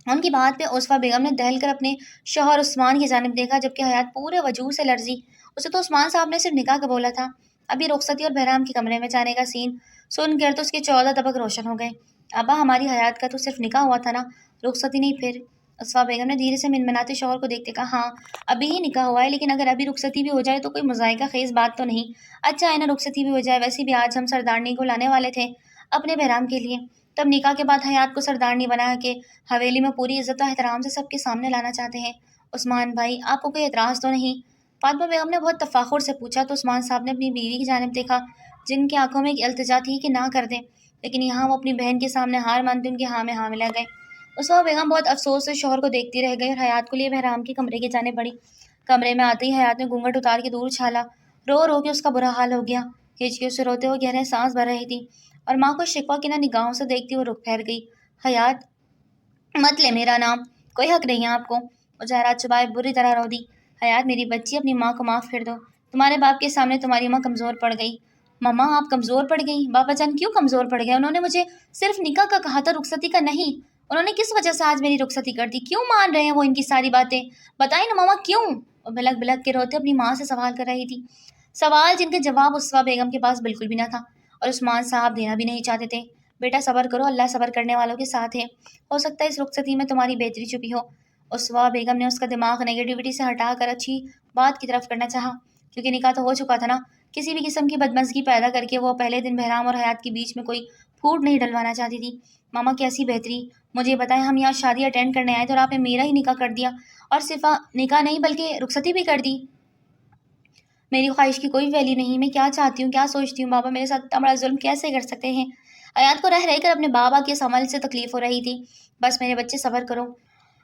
ان کی بات پہ اسوا بیگم نے دہل کر اپنے شوہر عثمان کی جانب دیکھا، جبکہ حیات پورے وجود سے لرزی۔ اسے تو عثمان صاحب نے صرف نکاح کا بولا تھا، ابھی رخصتی اور بہرام کے کمرے میں جانے کا سین سن کر تو اس کے 14 طبق روشن ہو گئے۔ ابا ہماری حیات کا تو صرف نکاح ہوا تھا نا، رخصتی نہیں پھر؟ اسوا بیگم نے دھیرے سے منمناتے شوہر کو دیکھتے کہا، ہاں ابھی ہی نکاح ہوا ہے، لیکن اگر ابھی رخصتی بھی ہو جائے تو کوئی مضائقہ خیز بات تو نہیں۔ اچھا ہے نا رخصتی بھی ہو جائے، ویسے بھی آج ہم سردارنی کو لانے والے تھے اپنے بہرام کے لیے، تب نکاح کے بعد حیات کو سردارنی بنا کے حویلی میں پوری عزت و احترام سے سب کے سامنے لانا چاہتے ہیں۔ عثمان بھائی آپ کو کوئی اعتراض تو نہیں؟ فاطمہ بیگم نے بہت تفاخر سے پوچھا تو عثمان صاحب نے اپنی بیوی کی جانب دیکھا، جن کی آنکھوں میں ایک التجا تھی کہ نہ کر دیں، لیکن یہاں وہ اپنی بہن کے سامنے ہار مانتے ان کے ہاں میں ہاں ملا گئے۔ اسوا بیگم بہت افسوس سے شوہر کو دیکھتی رہ گئی اور حیات کو لیے بہرام کے کمرے کی جانب بڑھی۔ کمرے میں آتے ہی حیات نے گھونگھٹ اتار کے دور چھالا، رو رو کے اس کا برا حال ہو گیا، ہچکیوں سے روتے ہوئے گہرے سانس بھر رہی تھی اور ماں کو شکوہ کی نہ نگاہوں سے دیکھتی وہ رخ پھیر گئی۔ حیات مت لے میرا نام، کوئی حق نہیں ہے آپ کو۔ مجاہرات چبائے بری طرح رو دی۔ حیات میری بچی، اپنی ماں کو معاف کر دو، تمہارے باپ کے سامنے تمہاری ماں کمزور پڑ گئی۔ مما آپ کمزور پڑ گئی؟ بابا جان کیوں کمزور پڑ گئے؟ انہوں نے مجھے صرف نکاح کا کہا تھا، رخصتی کا نہیں۔ انہوں نے کس وجہ سے آج میری رخصتی کر دی؟ کیوں مان رہے ہیں وہ ان کی ساری باتیں؟ بتائیں نا ماما کیوں؟ وہ بلک بلک کے روتے اپنی ماں سے سوال کر رہی تھی، سوال جن کا جواب اسوا بیگم کے پاس بالکل بھی نہ تھا اور عثمان صاحب دینا بھی نہیں چاہتے تھے۔ بیٹا صبر کرو، اللہ صبر کرنے والوں کے ساتھ ہے، ہو سکتا ہے اس رخصتی میں تمہاری بہتری چھپی ہو۔ اسوا بیگم نے اس کا دماغ نیگیٹیوٹی سے ہٹا کر اچھی بات کی طرف کرنا چاہا، کیونکہ نکاح تو ہو چکا تھا نا، کسی بھی قسم کی بدمزگی پیدا کر کے وہ پہلے دن بہرام اور حیات کے بیچ میں کوئی پھوٹ نہیں ڈلوانا چاہتی تھی۔ ماما کیسی بہتری؟ مجھے بتائیں، ہم یہاں شادی اٹینڈ کرنے آئے تھے اور آپ نے میرا ہی نکاح کر دیا، اور صرف نکاح نہیں بلکہ رخصتی بھی کر دی۔ میری خواہش کی کوئی ویلیو نہیں، میں کیا چاہتی ہوں، کیا سوچتی ہوں، بابا میرے ساتھ اتنا بڑا ظلم کیسے کر سکتے ہیں؟ حیات کو رہ رہ کر اپنے بابا کے اس عمل سے تکلیف ہو رہی تھی۔ بس میرے بچے صبر کرو۔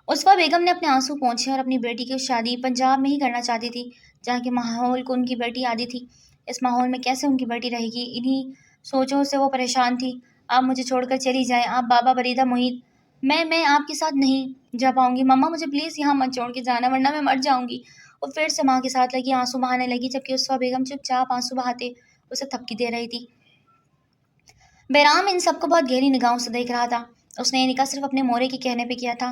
اسوا بیگم نے اپنے آنسو پونچھے اور اپنی بیٹی کی شادی پنجاب میں ہی کرنا چاہتی تھی، جہاں کے ماحول کو ان کی بیٹی عادی تھی۔ اس ماحول میں کیسے ان کی بیٹی رہے گی؟ انہی سوچوں سے وہ پریشان تھی۔ آپ مجھے چھوڑ کر چلی جائیں، آپ بابا بریدہ محیط، میں آپ کے ساتھ نہیں جا پاؤں گی۔ مما مجھے پلیز یہاں مت چھوڑ کے جانا، ورنہ میں مر جاؤں گی۔ وہ پھر سے ماں کے ساتھ لگی آنسو بہانے لگی، جبکہ اسوا بیگم چپ چاپ آنسو بہاتے اسے تھپکی دے رہی تھی۔ بہرام ان سب کو بہت گہری نگاہوں سے دیکھ رہا تھا۔ اس نے یہ نکاح صرف اپنے مورے کے کہنے پہ کیا تھا،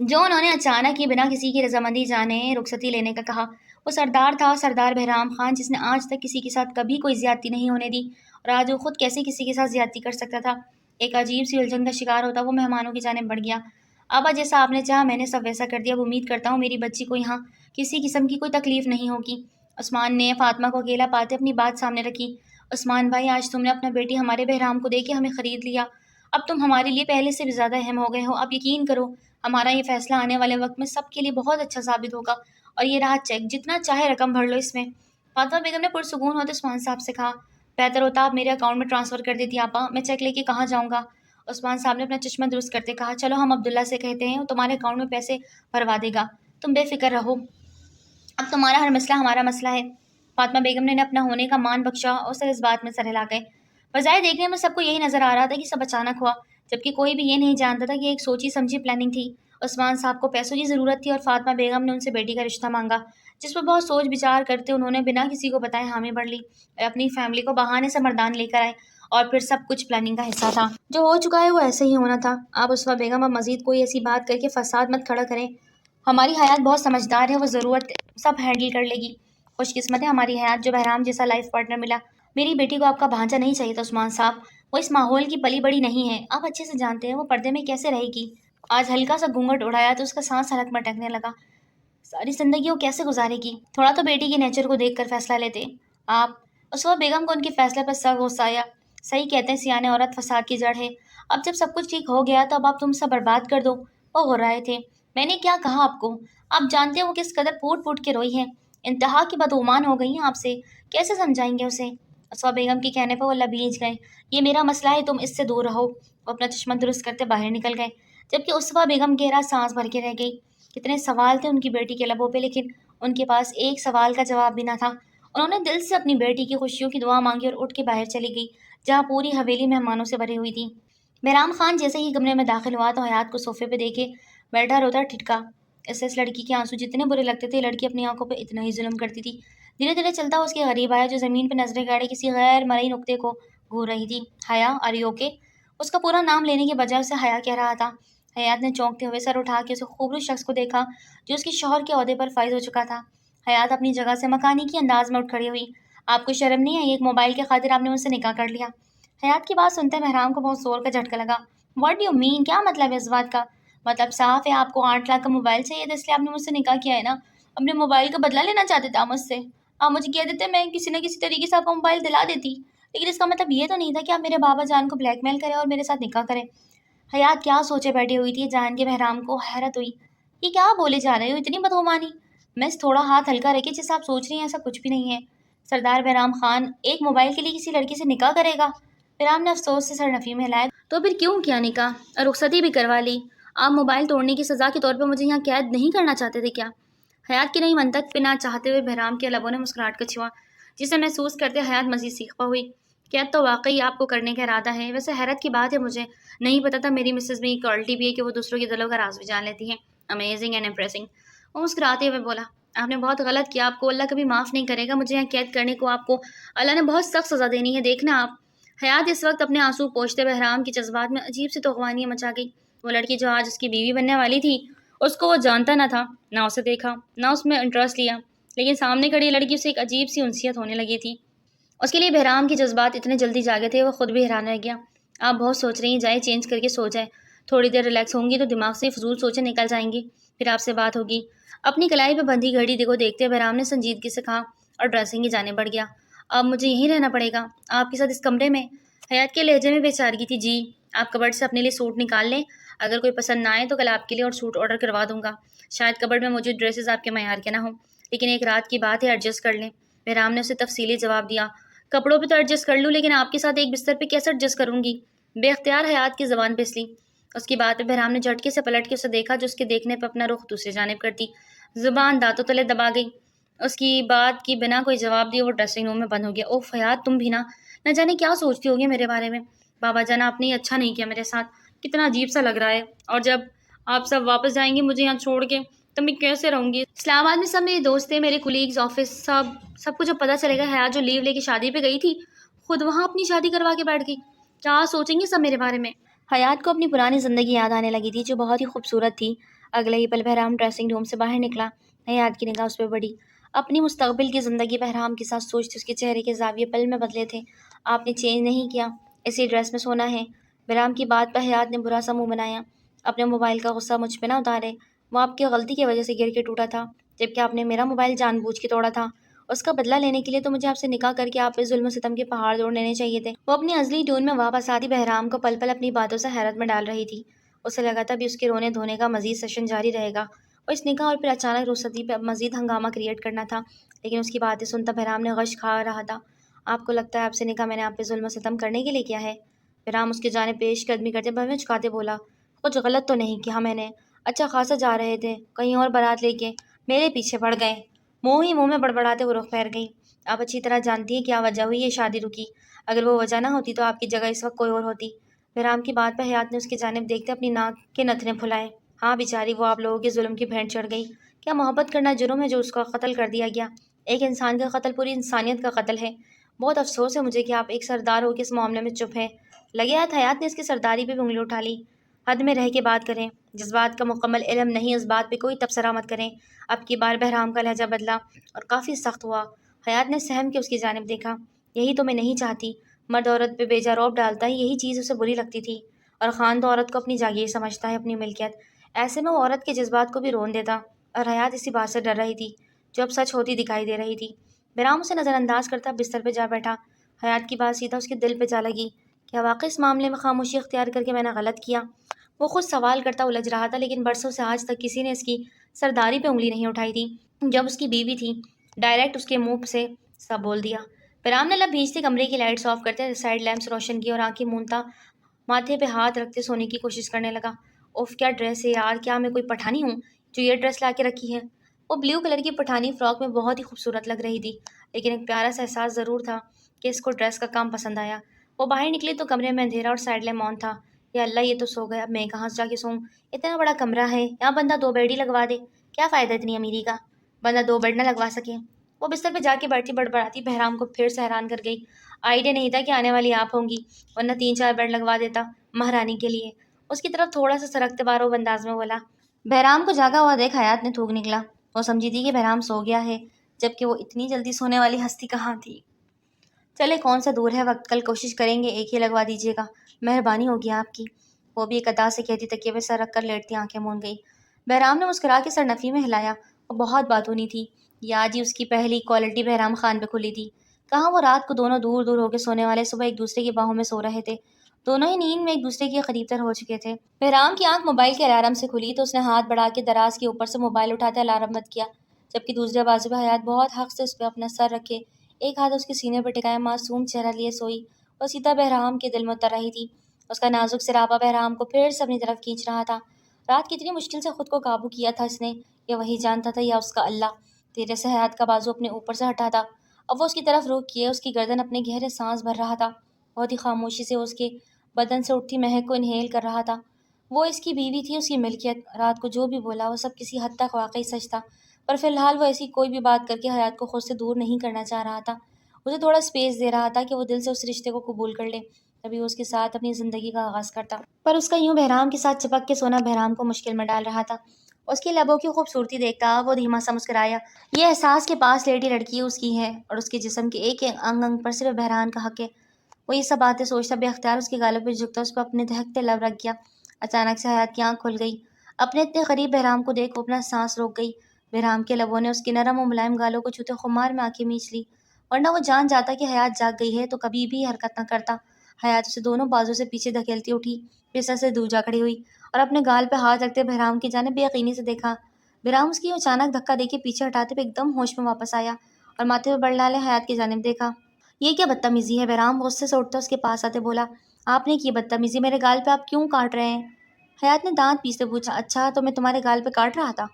جو انہوں نے اچانک ہی بنا کسی کی رضامندی جانے رخصتی لینے کا کہا، وہ سردار تھا، سردار بہرام خان، جس نے آج تک کسی کے ساتھ کبھی کوئی زیادتی نہیں ہونے دی، اور آج وہ خود کیسے کسی کے ساتھ زیادتی کر سکتا تھا۔ ایک عجیب سی الجھن کا شکار ہوتا وہ مہمانوں کی جانب بڑھ گیا۔ ابا جیسا آپ نے چاہا میں نے سب ویسا کر دیا، اب امید کرتا ہوں میری بچی کو یہاں کسی قسم کی کوئی تکلیف نہیں ہوگی۔ عثمان نے فاطمہ کو اکیلا پاتے اپنی بات سامنے رکھی۔ عثمان بھائی، آج تم نے اپنا بیٹی ہمارے بہرام کو دے کے ہمیں خرید لیا، اب تم ہمارے لیے پہلے سے بھی زیادہ اہم ہو گئے ہو۔ اب یقین کرو ہمارا یہ فیصلہ آنے والے وقت میں سب کے لیے بہت اچھا ثابت ہوگا، اور یہ رہا چیک، جتنا چاہے رقم بھر لو اس میں۔ فاطمہ بیگم نے پرسکون ہوتے عثمان صاحب سے کہا، بہتر ہوتا آپ میرے اکاؤنٹ میں ٹرانسفر کر دیتی آپا، میں چیک لے کے کہاں جاؤں گا؟ عثمان صاحب نے اپنا چشمہ درست کرتے کہا، چلو ہم عبداللہ سے کہتے ہیں وہ تمہارے اکاؤنٹ میں پیسے بھروا دے گا، تم بے فکر رہو، اب تمہارا ہر مسئلہ ہمارا مسئلہ ہے۔ فاطمہ بیگم نے اپنا ہونے کا مان بخشا اور سر اس بات میں سر ہلا گئے۔ بظاہر دیکھنے میں سب کو یہی نظر آ رہا تھا کہ سب اچانک ہوا، جبکہ کوئی بھی یہ نہیں جانتا تھا کہ یہ ایک سوچی سمجھی پلاننگ تھی۔ عثمان صاحب کو پیسوں کی ضرورت تھی اور فاطمہ بیگم نے ان سے بیٹی کا رشتہ مانگا، جس پر بہت سوچ بچار کرتے انہوں نے بنا کسی کو بتائے حامی بھر لی اور اپنی فیملی کو بہانے سے مردان لے کر آئے، اور پھر سب کچھ پلاننگ کا حصہ تھا۔ جو ہو چکا ہے وہ ایسے ہی ہونا تھا۔ آپ عثمان بیگم اب مزید کوئی ایسی بات کر کے فساد مت کھڑا کریں، ہماری حیات بہت سمجھدار ہے، وہ ضرورت سب ہینڈل کر لے گی۔ خوش قسمت ہے ہماری حیات جو بہرام جیسا لائف پارٹنر ملا۔ میری بیٹی کو آپ کا بھانجا نہیں چاہیے تھا عثمان صاحب، وہ اس ماحول کی پلی بڑی نہیں ہے، آپ اچھے سے جانتے ہیں وہ پردے میں کیسے رہے گی۔ آج ہلکا سا گھونگھٹ اڑایا تو اس کا سانس حلق میں اٹکنے لگا، ساری زندگی وہ کیسے گزارے گی؟ تھوڑا تو بیٹی کے نیچر کو دیکھ کر فیصلہ لیتے آپ۔ عثمان بیگم کو ان کے فیصلے پر سخت غصہ آیا۔ صحیح کہتے ہیں سیانے عورت فساد کی جڑ ہے، اب جب سب کچھ ٹھیک ہو گیا تو اب آپ تم سب برباد کر دو۔ وہ غرائے تھے، میں نے کیا کہا آپ کو؟ آپ جانتے ہیں وہ کس قدر پھوٹ پھوٹ کے روئی ہے، انتہا کی بدگمان ہو گئی ہیں آپ سے، کیسے سمجھائیں گے اسے؟ عثمان بیگم کے کہنے پر وہ لبیج گئے، یہ میرا مسئلہ ہے، تم اس سے دور رہو۔ وہ اپنا چشمہ درست کرتے باہر نکل گئے، جبکہ عثمان بیگم گہرا سانس بھر کے رہ گئی۔ کتنے سوال تھے ان کی بیٹی کے لبوں پہ، لیکن ان کے پاس ایک سوال کا جواب بھی نہ تھا۔ انہوں نے دل سے اپنی بیٹی کی خوشیوں کی دعا مانگی اور اٹھ کے باہر چلی گئی، جہاں پوری حویلی مہمانوں سے بھری ہوئی تھی۔ بہرام خان جیسے ہی کمرے میں داخل ہوا تو حیات کو صوفے پہ دیکھے بیٹھا روتا ٹھٹکا۔ اس لڑکی کے آنسو جتنے برے لگتے تھے، لڑکی اپنی آنکھوں پہ اتنا ہی ظلم کرتی تھی۔ دھیرے دھیرے چلتا اس کے غریب آیا جو زمین پہ نظریں گاڑے کسی غیر مرئی نقطے کو گھور رہی تھی۔ حیا، آر یو اوکے؟ اس کا پورا نام لینے کے بجائے اسے حیا کہہ رہا تھا۔ حیات نے چونکتے ہوئے سر اٹھا کے اس خوبصورت شخص کو دیکھا جو اس کے شوہر کے عہدے پر فائز ہو چکا تھا۔ حیات اپنی جگہ سے مکانی کی انداز میں اٹھ کھڑی ہوئی، آپ کو شرم نہیں آئی؟ ایک موبائل کے خاطر آپ نے مجھ سے نکاح کر لیا؟ حیات کی بات سنتے بہرام کو بہت زور کا جھٹکا لگا۔ What do you mean? کیا مطلب ہے اس بات کا؟ مطلب صاف ہے، آپ کو 8 لاکھ کا موبائل چاہیے تھا، اس لیے آپ نے مجھ سے نکاح کیا ہے نا؟ اپنے موبائل کا بدلہ لینا چاہتے تھے آپ مجھ سے؟ آپ مجھے کہہ دیتے میں کسی نہ کسی طریقے سے آپ کو موبائل دلا دیتی، لیکن اس کا مطلب یہ تو نہیں تھا کہ آپ میرے بابا جان کو بلیک میل کریں اور میرے ساتھ نکاح کریں۔ حیات کیا سوچے بیٹھی ہوئی تھی، جان کے بہرام کو حیرت ہوئی، یہ کیا بولے جا رہے ہو اتنی بدگمانی؟ مس تھوڑا ہاتھ ہلکا رکھے، جیسا آپ سوچ رہی ہیں ایسا کچھ بھی نہیں ہے۔ سردار بہرام خان ایک موبائل کے لیے کسی لڑکی سے نکاح کرے گا؟ بہرام نے افسوس سے سر نفی میں ہلایا، تو پھر کیوں کیا نکاح اور رخصتی بھی کروا لی؟ آپ موبائل توڑنے کی سزا کے طور پہ مجھے یہاں قید نہیں کرنا چاہتے تھے کیا؟ حیات کی نئی منطق پہ نہ چاہتے ہوئے بہرام کے لبوں نے مسکراہٹ کو چھوا، جسے محسوس کرتے حیات مزید سیکھپا ہوئی۔ قید تو واقعی آپ کو کرنے کا ارادہ ہے، ویسے حیرت کی بات ہے مجھے نہیں پتا تھا میری مسز میں یہ کوالٹی بھی ہے کہ وہ دوسروں کے دلوں کا راز بھی جان لیتی ہیں، امیزنگ اینڈ امپریسنگ۔ وہ مسکراتے ہوئے بولا، آپ نے بہت غلط کیا، آپ کو اللہ کبھی معاف نہیں کرے گا، مجھے یہاں قید کرنے کو آپ کو اللہ نے بہت سخت سزا دینی ہے، دیکھنا آپ۔ حیات اس وقت اپنے آنسو پوچھتے بہرام کی جذبات میں عجیب سی توغوانی مچا گئی۔ وہ لڑکی جو آج اس کی بیوی بننے والی تھی، اس کو وہ جانتا نہ تھا، نہ اسے دیکھا، نہ اس میں انٹرسٹ لیا، لیکن سامنے کھڑی لڑکی سے ایک عجیب سی انسیت ہونے لگی تھی۔ اس کے لیے بہرام کے جذبات اتنے جلدی جاگے تھے وہ خود بھی حیران رہ گیا۔ آپ بہت سوچ رہی ہیں، جائے چینج کر کے سو جائے، تھوڑی دیر ریلیکس ہوں گی تو دماغ سے فضول سوچیں نکل جائیں گی، پھر آپ سے بات ہوگی۔ اپنی کلائی پہ بندھی گھڑی کو دیکھتے بہرام نے سنجیدگی سے کہا اور ڈریسنگ کی جانب بڑھ گیا۔ اب مجھے یہیں رہنا پڑے گا آپ کے ساتھ اس کمرے میں؟ حیات کے لہجے میں بےچارگی تھی۔ جی، آپ کبرڈ سے اپنے لیے سوٹ نکال لیں، اگر کوئی پسند نہ آئے تو کل آپ کے لیے اور سوٹ آرڈر کروا دوں گا، شاید کبرڈ میں موجود ڈریسز آپ کے معیار کے نہ ہوں، لیکن ایک رات کی بات ہے، ایڈجسٹ کر لیں۔ بہرام نے اسے تفصیلی جواب دیا، کپڑوں پہ تو ایڈجسٹ کر لوں، لیکن آپ کے ساتھ ایک بستر پہ کیسے ایڈجسٹ کروں گی؟ بے اختیار حیات کی زبان پھسلی۔ اس کی بات پہ بہرام نے جھٹکے سے پلٹ کے اسے دیکھا جو اس کے دیکھنے پہ اپنا رخ دوسری جانب کرتی، زبان دانتوں تلے دبا گئی۔ اس کی بات کی بنا کوئی جواب دیے وہ ڈریسنگ روم میں بند ہو گیا۔ اوف حیات، تم بھی نہ جانے کیا سوچتی ہوگی میرے بارے میں، بابا جانا آپ نے یہ اچھا نہیں کیا میرے ساتھ، کتنا عجیب سا لگ رہا ہے، اور جب آپ سب واپس جائیں گے مجھے یہاں چھوڑ کے تو میں کیسے رہوں گی؟ اسلام آباد میں سب میرے دوست تھے، میرے کولیگز، آفس، سب کو جب پتہ چلے گا حیات جو لیو لے کے شادی پہ گئی تھی خود وہاں اپنی شادی کروا کے بیٹھ گئی، کیا سوچیں گے سب میرے بارے میں؟ حیات کو اپنی پرانی زندگی یاد آنے لگی تھی جو بہت ہی خوبصورت تھی۔ اگلے ہی پل بہرام ڈریسنگ روم سے باہر نکلا۔ حیات کی نگاہ اس پہ بڑی۔ اپنی مستقبل کی زندگی بہرام کے ساتھ سوچتے اس کے چہرے کے زاویے پل میں بدلے تھے۔ آپ نے چینج نہیں کیا، اسی ڈریس میں سونا ہے۔ بہرام کی بات پر حیات نے برا سا منہ بنایا۔ اپنے موبائل کا غصہ مجھ پہ نہ اتارے، وہ آپ کی غلطی کی وجہ سے گر کے ٹوٹا تھا، جبکہ آپ نے میرا موبائل جان بوجھ کے توڑا تھا۔ اس کا بدلہ لینے کے لیے تو مجھے آپ سے نکاح کر کے آپ پہ ظلم و ستم کے پہاڑ توڑ لینے چاہیے تھے۔ وہ اپنی ازلی ٹون میں واپس آتی بہرام کو پل پل اپنی باتوں سے حیرت میں ڈال رہی تھی۔ اسے لگا تھا بھی اس کے رونے دھونے کا مزید سیشن جاری رہے گا اور اس نکاح اور پھر اچانک رخصتی پہ مزید ہنگامہ کریٹ کرنا تھا، لیکن اس کی باتیں سنتا بہرام نے غش کھا رہا تھا۔ آپ کو لگتا ہے آپ سے نکاح میں نے آپ پہ ظلم و ستم کرنے کے لیے کیا ہے؟ بہرام اس کی جانب پیش قدمی کرتے بھویں چکاتے بولا، کچھ غلط تو نہیں کیا میں نے؟ اچھا خاصا جا رہے تھے، کہیں اور بارات لے کے میرے پیچھے پڑ گئے۔ منہ ہی منہ میں بڑبڑاتے وہ رخ پھیر گئی۔ آپ اچھی طرح جانتی ہیں کیا وجہ ہوئی یہ شادی رکی، اگر وہ وجہ نہ ہوتی تو آپ کی جگہ اس وقت کوئی اور ہوتی۔ بہرام کی بات پر حیات نے اس کی جانب دیکھتے اپنی ناک کے نتنے پھلائے۔ ہاں بیچاری، وہ آپ لوگوں کے ظلم کی بھینٹ چڑھ گئی۔ کیا محبت کرنا جرم ہے جو اس کا قتل کر دیا گیا؟ ایک انسان کا قتل پوری انسانیت کا قتل ہے۔ بہت افسوس ہے مجھے کہ آپ ایک سردار ہو کے اس معاملے میں چپ ہیں۔ لگے ہاتھ حیات نے اس کی سرداری پہ بھی انگلی اٹھا لی۔ حد میں رہ کے بات کریں، جس بات کا مکمل علم نہیں اس بات پہ کوئی تبصرہ مت کریں۔ اب کی بار بہرام کا لہجہ بدلا اور کافی سخت ہوا۔ حیات نے سہم کے اس کی جانب دیکھا۔ یہی تو میں نہیں چاہتی، مرد عورت پہ بیجا رعب ڈالتا ہے، یہی چیز اسے بری لگتی تھی، اور خان تو عورت کو اپنی جاگیر سمجھتا ہے، اپنی ملکیت۔ ایسے میں وہ عورت کے جذبات کو بھی رون دیتا، اور حیات اسی بات سے ڈر رہی تھی جو اب سچ ہوتی دکھائی دے رہی تھی۔ بہرام اسے نظر انداز کرتا بستر پہ جا بیٹھا۔ حیات کی بات سیدھا اس کے دل پہ جا لگی۔ کیا واقعی اس معاملے میں خاموشی اختیار کر کے میں نے غلط کیا؟ وہ خود سوال کرتا الجھ رہا تھا، لیکن برسوں سے آج تک کسی نے اس کی سرداری پہ انگلی نہیں اٹھائی تھی۔ جب اس کی بیوی تھی، ڈائریکٹ اس کے منہ سے سب بول دیا۔ بہرام نے لب بھیجتے کمرے کی لائٹس آف کرتے سائڈ لیمپس روشن کی اور آنکھیں مونتا ماتھے پہ ہاتھ رکھتے سونے کی کوشش کرنے لگا۔ اوف کیا ڈریس ہے یار، کیا میں کوئی پٹھانی ہوں جو یہ ڈریس لا کے رکھی ہے؟ وہ بلیو کلر کی پٹھانی فراک میں بہت ہی خوبصورت لگ رہی تھی، لیکن ایک پیارا سا احساس ضرور تھا کہ اس کو ڈریس کا کام پسند آیا۔ وہ باہر نکلی تو کمرے میں اندھیرا اور سائڈ لیمپ آن تھا۔ یا اللہ، یہ تو سو گیا، اب میں کہاں سے جا کے سوؤں؟ اتنا بڑا کمرہ ہے، یہاں بندہ 2 بیڈ ہی لگوا دے، کیا فائدہ اتنی امیری کا، بندہ 2 بیڈ نہ لگوا سکے۔ وہ بستر پہ جا کے بیٹھی بڑبڑاتی بہرام کو پھر سے حیران کر گئی۔ آئیڈیا نہیں تھا کہ آنے والی آپ ہوں گی، ورنہ 3-4 بیڈ لگوا دیتا مہارانی کے لیے۔ اس کی طرف تھوڑا سا سرکتے بارو انداز میں بولا۔ بہرام کو جاگا ہوا دیکھ حیات نے تھوک نکلا۔ وہ سمجھی تھی کہ بہرام سو گیا ہے، جبکہ وہ اتنی جلدی سونے والی ہستی کہاں تھی۔ چلے کون سا دور ہے وقت، کل کوشش کریں گے، ایک ہی لگوا دیجیے گا، مہربانی ہوگی آپ کی۔ وہ بھی ایک ادا سے کہتی تکیے پہ سر رکھ کر لیٹتی آنکھیں موند گئی۔ بہرام نے مسکرا کے سر نفی میں ہلایا۔ وہ بہت باتونی تھی، یہ آج ہی اس کی پہلی کوالٹی بہرام خان پہ کھلی تھی۔ کہاں وہ رات کو دونوں دور دور ہو کے سونے والے صبح ایک دوسرے کی باہوں میں سو رہے تھے، دونوں ہی نیند میں ایک دوسرے کے قریب تر ہو چکے تھے۔ بہرام کی آنکھ موبائل کے الارم سے کھلی تو اس نے ہاتھ بڑھا کے دراز کے اوپر سے موبائل اٹھاتے الارم بند کیا، جبکہ دوسرے بازو پہ حیات بہت حق سے اس پہ اپنا سر رکھے ایک ہاتھ اس کے سینے پہ ٹکائے معصوم چہرہ لیے سوئی اور سیدھا بہرام کے دل میں اتر رہی تھی۔ اس کا نازک سراپا بہرام کو پھر سے اپنی طرف کھینچ رہا تھا۔ رات کتنی مشکل سے خود کو قابو کیا تھا اس نے، یہ وہی جانتا تھا یا اس کا اللہ؟ تیرے سے حیات کا بازو اپنے اوپر سے ہٹا تھا۔ اب وہ اس کی طرف رخ کیے اس کی گردن اپنے گہرے سانس بھر رہا تھا، بہت ہی خاموشی سے اس کے بدن سے اٹھتی مہک کو انہیل کر رہا تھا۔ وہ اس کی بیوی تھی، اس کی ملکیت۔ رات کو جو بھی بولا وہ سب کسی حد تک واقعی سچ تھا، پر فی الحال وہ ایسی کوئی بھی بات کر کے حیات کو خود سے دور نہیں کرنا چاہ رہا تھا، اسے تھوڑا اسپیس دے رہا تھا کہ وہ دل سے اس رشتے کو قبول کر لے، تبھی وہ اس کے ساتھ اپنی زندگی کا آغاز کرتا۔ پر اس کا یوں بہرام کے ساتھ چپک کے سونا بہرام کو مشکل میں ڈال رہا تھا۔ اس کی لبوں کی خوبصورتی دیکھتا وہ دھیما سا مسکرایا۔ یہ احساس کے پاس لیٹی لڑکی اس کی ہے اور اس کے جسم کے ایک ایک انگ پر صرف بہرام کا حق ہے۔ وہ یہ سب باتیں سوچتا بے اختیار اس کے گالوں پہ جھکتا اس کو اپنے دہکتے لب رکھ گیا۔ اچانک سے حیات کی آنکھ کھل گئی۔ اپنے اتنے قریب بہرام کو دیکھ وہ اپنا سانس روک گئی۔ بہرام کے لبوں نے اس کے نرم و ملائم گالوں کو چھوتے خمار میں آنکھیں میچ لی، ورنہ وہ جان جاتا کہ حیات جاگ گئی ہے تو کبھی بھی حرکت نہ کرتا۔ حیات اسے دونوں بازو سے پیچھے دھکیلتی اٹھی، بستر سے دور جا کھڑی ہوئی اور اپنے گال پہ ہاتھ رکھتے بہرام کی جانب بے یقینی سے دیکھا۔ بہرام اس کی اچانک دھکا دے کے پیچھے ہٹاتے ہوئے ایک دم ہوش میں واپس آیا اور ماتھے پہ بڑھ ڈالے حیات کی جانب دیکھا۔ یہ کیا بدتمیزی ہے؟ بہرام غصے سے اٹھتا اس کے پاس آتے بولا۔ آپ نے کی بدتمیزی، میرے گال پہ آپ کیوں کاٹ رہے ہیں؟ حیات نے دانت پیستے پوچھا۔ اچھا تو میں تمہارے گال پہ کاٹ رہا تھا؟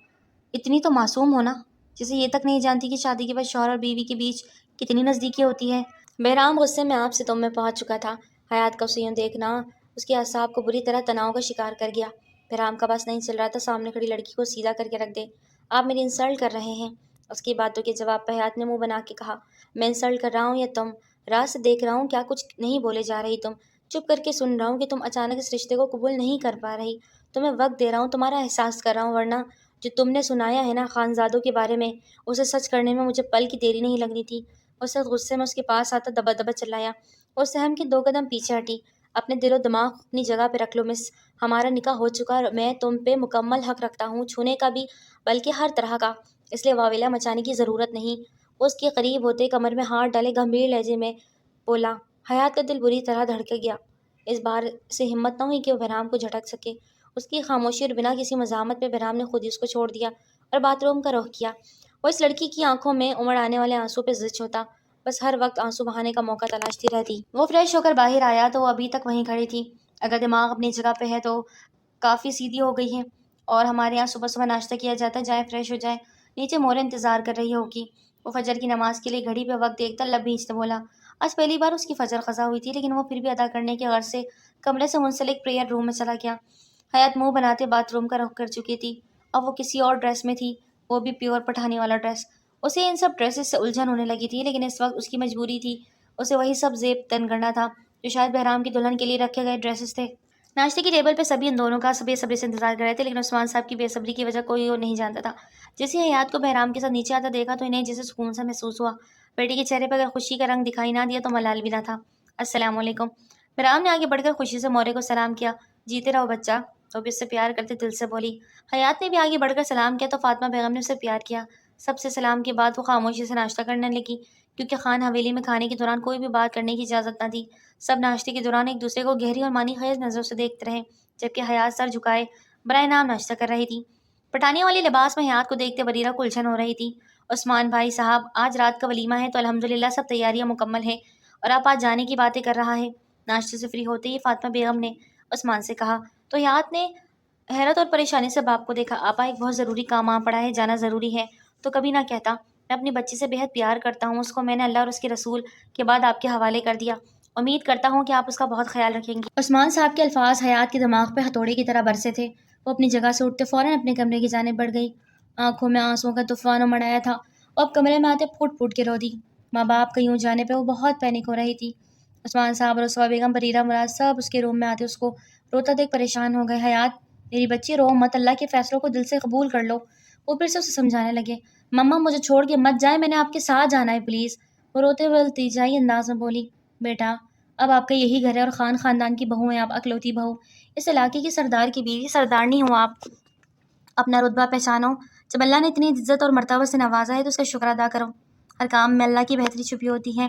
اتنی تو معصوم ہونا، جسے یہ تک نہیں جانتی کہ شادی کے بعد شوہر اور بیوی کے بیچ کتنی نزدیکی ہوتی ہے۔ بہرام غصے میں آپ سے تم میں پہنچ چکا تھا۔ حیات کا اسے یوں دیکھنا اس کے اعصاب کو بری طرح تناؤ کا شکار کر گیا۔ بہرام کا بس نہیں چل رہا تھا سامنے کھڑی لڑکی کو سیدھا کر کے رکھ دے۔ آپ میری انسلٹ کر رہے ہیں۔ اس کی باتوں کے جواب پہ حیات نے منہ بنا کے کہا، میں انسلٹ کر رہا ہوں یا تم؟ راز سے دیکھ رہا ہوں کیا کچھ نہیں بولے جا رہی تم، چپ کر کے سن رہا ہوں کہ تم اچانک اس رشتے کو قبول نہیں کر پا رہی۔ تمہیں وقت دے رہا ہوں، تمہارا احساس کر رہا ہوں، ورنہ جو تم نے سنایا ہے نا خانزادوں کے بارے میں، اسے سچ کرنے میں مجھے پل کی دیری نہیں لگنی تھی۔ اس وقت غصے میں اس کے پاس آتا دبا دبا چلایا۔ وہ سہم کے 2 قدم پیچھے ہٹی۔ اپنے دل و دماغ اپنی جگہ پہ رکھ لو مس، ہمارا نکاح ہو چکا اور میں تم پہ مکمل حق رکھتا ہوں، چھونے کا بھی، بلکہ ہر طرح کا، اس لیے واویلا مچانے کی ضرورت نہیں۔ وہ اس کے قریب ہوتے کمر میں ہاتھ ڈالے گمبھیر لہجے میں بولا۔ حیات کا دل بری طرح دھڑک گیا۔ اس بار سے ہمت نہ ہوئی کہ وہ بہرام کو جھٹک سکے۔ اس کی خاموشی اور بنا کسی مزاحمت پہ بہرام نے خود ہی اس کو چھوڑ دیا اور باتھ روم کا رخ کیا۔ وہ اس لڑکی کی آنکھوں میں امڑ آنے والے آنسو پہ زچ ہوتا، بس ہر وقت آنسو بہانے کا موقع تلاشتی رہتی۔ وہ فریش ہو کر باہر آیا تو وہ ابھی تک وہیں کھڑی تھی۔ اگر دماغ اپنی جگہ پہ ہے تو کافی سیدھی ہو گئی ہے، اور ہمارے یہاں صبح صبح ناشتہ کیا جاتا ہے، جائیں فریش ہو جائیں، نیچے مورے انتظار کر رہی ہوگی۔ وہ فجر کی نماز کے لیے گھڑی پہ وقت دیکھتا لب بھیجتا بولا۔ آج پہلی بار اس کی فجر قضا ہوئی تھی، لیکن وہ پھر بھی ادا کرنے کے غرض سے کمرے سے منسلک پریئر روم میں چلا گیا۔ حیات منہ بناتے باتھ روم کا رخ کر چکی تھی۔ اب وہ کسی اور ڈریس میں تھی، وہ بھی پیور پٹھانی والا ڈریس۔ اسے ان سب ڈریسز سے الجھن ہونے لگی تھی، لیکن اس وقت اس کی مجبوری تھی، اسے وہی سب زیب تن کرنا تھا جو شاید بہرام کی دلہن کے لیے رکھے گئے ڈریسز تھے۔ ناشتے کی ٹیبل پہ سبھی ان دونوں کا بے صبری سے انتظار کر رہے تھے، لیکن عثمان صاحب کی بے صبری کی وجہ کوئی اور نہیں جانتا تھا۔ جیسے حیات کو بہرام کے ساتھ نیچے آتا دیکھا تو انہیں جیسے سکون سا محسوس ہوا۔ بیٹی کے چہرے پہ اگر خوشی کا رنگ دکھائی نہ دیا تو ملال بھی نہ تھا۔ السلام علیکم۔ بہرام نے آگے بڑھ کر خوشی سے مورے کو سلام کیا۔ جیتے رہو بچہ، وہ بھی اس سے پیار کرتے دل سے بولی۔ حیات نے بھی آگے بڑھ کر سلام کیا تو فاطمہ بیگم نے اسے پیار کیا۔ سب سے سلام کے بعد وہ خاموشی سے ناشتہ کرنے لگی، کیونکہ خان حویلی میں کھانے کے دوران کوئی بھی بات کرنے کی اجازت نہ تھی۔ سب ناشتے کے دوران ایک دوسرے کو گہری اور معنی خیز نظروں سے دیکھتے رہے، جبکہ حیات سر جھکائے برائے نام ناشتہ کر رہی تھی۔ پٹھانی والی لباس میں حیات کو دیکھتے بریرہ کو الجھن ہو رہی تھی۔ عثمان بھائی صاحب، آج رات کا ولیمہ ہے تو الحمدللہ سب تیاریاں مکمل ہیں، اور آپ آج جانے کی باتیں کر رہا ہے۔ ناشتے سے فری ہوتے ہی فاطمہ بیگم نے عثمان سے کہا تو حیات نے حیرت اور پریشانی سے باپ کو دیکھا۔ آپا، ایک بہت ضروری کام آ پڑا ہے، جانا ضروری ہے تو کبھی نہ کہتا۔ میں اپنی بچی سے بہت پیار کرتا ہوں، اس کو میں نے اللہ اور اس کے رسول کے بعد آپ کے حوالے کر دیا۔ امید کرتا ہوں کہ آپ اس کا بہت خیال رکھیں گی۔ عثمان صاحب کے الفاظ حیات کے دماغ پہ ہتھوڑے کی طرح برسے تھے۔ وہ اپنی جگہ سے اٹھتے فوراً اپنے کمرے کی جانب بڑھ گئی۔ آنکھوں میں آنسوؤں کا طوفان امڑ آیا تھا۔ وہ اب کمرے میں آتے پھوٹ پھوٹ کے رو دی۔ ماں باپ کہیں جانے پہ وہ بہت پینک ہو رہی تھی۔ عثمان صاحب اور رسوا بیگم، بریرہ، مراد سب اس کے روم میں آتے اس کو روتا دیکھ پریشان ہو گئے۔ حیات، میری بچی رو مت، اللہ کے فیصلوں کو دل سے قبول کر لو۔ وہ پھر سے اسے سمجھانے لگے۔ مما، مجھے چھوڑ کے مت جائے، میں نے آپ کے ساتھ جانا ہے پلیز۔ وہ روتے ہوئے التجائی انداز میں بولی۔ بیٹا، اب آپ کا یہی گھر ہے اور خاندان کی بہو ہیں آپ، اکلوتی بہو، اس علاقے کی سردار کی بیوی، سردارنی ہو آپ۔ اپنا رتبہ پہچانو۔ جب اللہ نے اتنی عزت اور مرتبہ سے نوازا ہے تو اس کا شکر ادا کرو۔ ہر کام میں اللہ کی بہتری چھپی ہوتی ہے،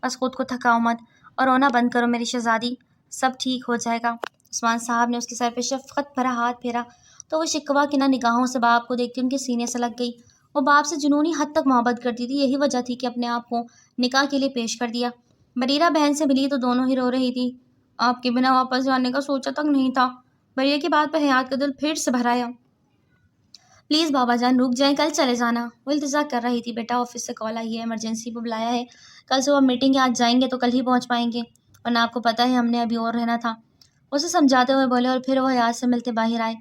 بس خود کو تھکاؤ مت اور رونا بند کرو میری شہزادی، سب ٹھیک ہو جائے گا۔ عثمان صاحب نے اس کے سر پہ شفقت بھرا ہاتھ پھیرا تو وہ شکوہ کنہ نگاہوں سے باپ کو دیکھتی ان کے سینے سے لگ گئی۔ وہ باپ سے جنونی حد تک محبت کرتی تھی، یہی وجہ تھی کہ اپنے آپ کو نکاح کے لیے پیش کر دیا۔ بریرہ بہن سے ملی تو دونوں ہی رو رہی تھی۔ آپ کے بنا واپس جانے کا سوچا تک نہیں تھا۔ بریرہ کی بات پر حیات کا دل پھر سے بھر آیا۔ پلیز بابا جان رک جائیں، کل چلے جانا۔ وہ التجا کر رہی تھی۔ بیٹا، آفس سے کال آئی ہے، ایمرجنسی پہ بلایا ہے، کل صبح میٹنگ ہے، آج جائیں گے تو کل ہی پہنچ پائیں گے، ورنہ آپ کو پتہ ہے ہم نے ابھی اور رہنا تھا۔ اسے سمجھاتے ہوئے بولے، اور پھر وہ حیات سے ملتے باہر آئے۔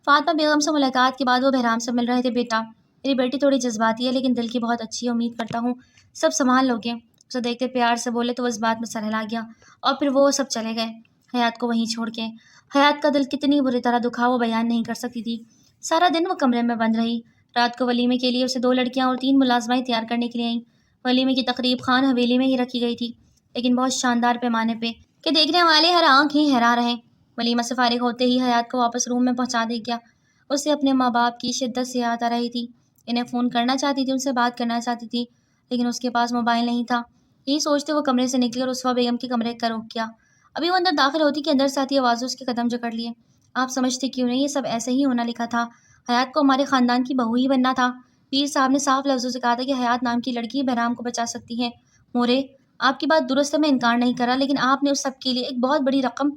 فاطمہ بیگم سے ملاقات کے بعد وہ بہرام سے مل رہے تھے۔ بیٹا، میری بیٹی تھوڑی جذباتی ہے لیکن دل کی بہت اچھی ہے، امید کرتا ہوں سب سنبھال لو گے۔ اسے دیکھتے پیار سے بولے تو وہ اس بات میں سرہلا گیا، اور پھر وہ سب چلے گئے حیات کو وہیں چھوڑ کے۔ حیات کا دل کتنی بری طرح دکھا وہ بیان نہیں کر سکتی تھی۔ سارا دن وہ کمرے میں بند رہی۔ رات کو ولیمے کے لیے اسے 2 لڑکیاں اور 3 ملازمائیں تیار کرنے کے لیے آئیں۔ ولیمے کی تقریب خان حویلی میں ہی رکھی گئی تھی، لیکن بہت شاندار پیمانے پہ کہ دیکھنے والے ہر آنکھ ہی حیران رہے۔ ولیمہ سے فارغ ہوتے ہی حیات کو واپس روم میں پہنچا دے گیا۔ اسے اپنے ماں باپ کی شدت سے یاد آ رہی تھی، انہیں فون کرنا چاہتی تھی، ان سے بات کرنا چاہتی تھی، لیکن اس کے پاس موبائل نہیں تھا۔ یہی سوچتے وہ کمرے سے نکلی اور رسوا بیگم کے کمرے کا رخ کیا۔ ابھی وہ اندر داخل ہوتی کہ اندر سے آتی آوازوں اس کے قدم جکڑ لیے۔ آپ سمجھتے کیوں نہیں، یہ سب ایسے ہی ہونا لکھا تھا، حیات کو ہمارے خاندان کی بہو ہی بننا تھا۔ پیر صاحب نے صاف لفظوں سے کہا تھا کہ حیات نام کی لڑکی بہرام کو بچا سکتی ہے۔ مورے، آپ کی بات درست ہے، میں انکار نہیں کر رہا، لیکن آپ نے اس سب کے لیے ایک بہت بڑی رقم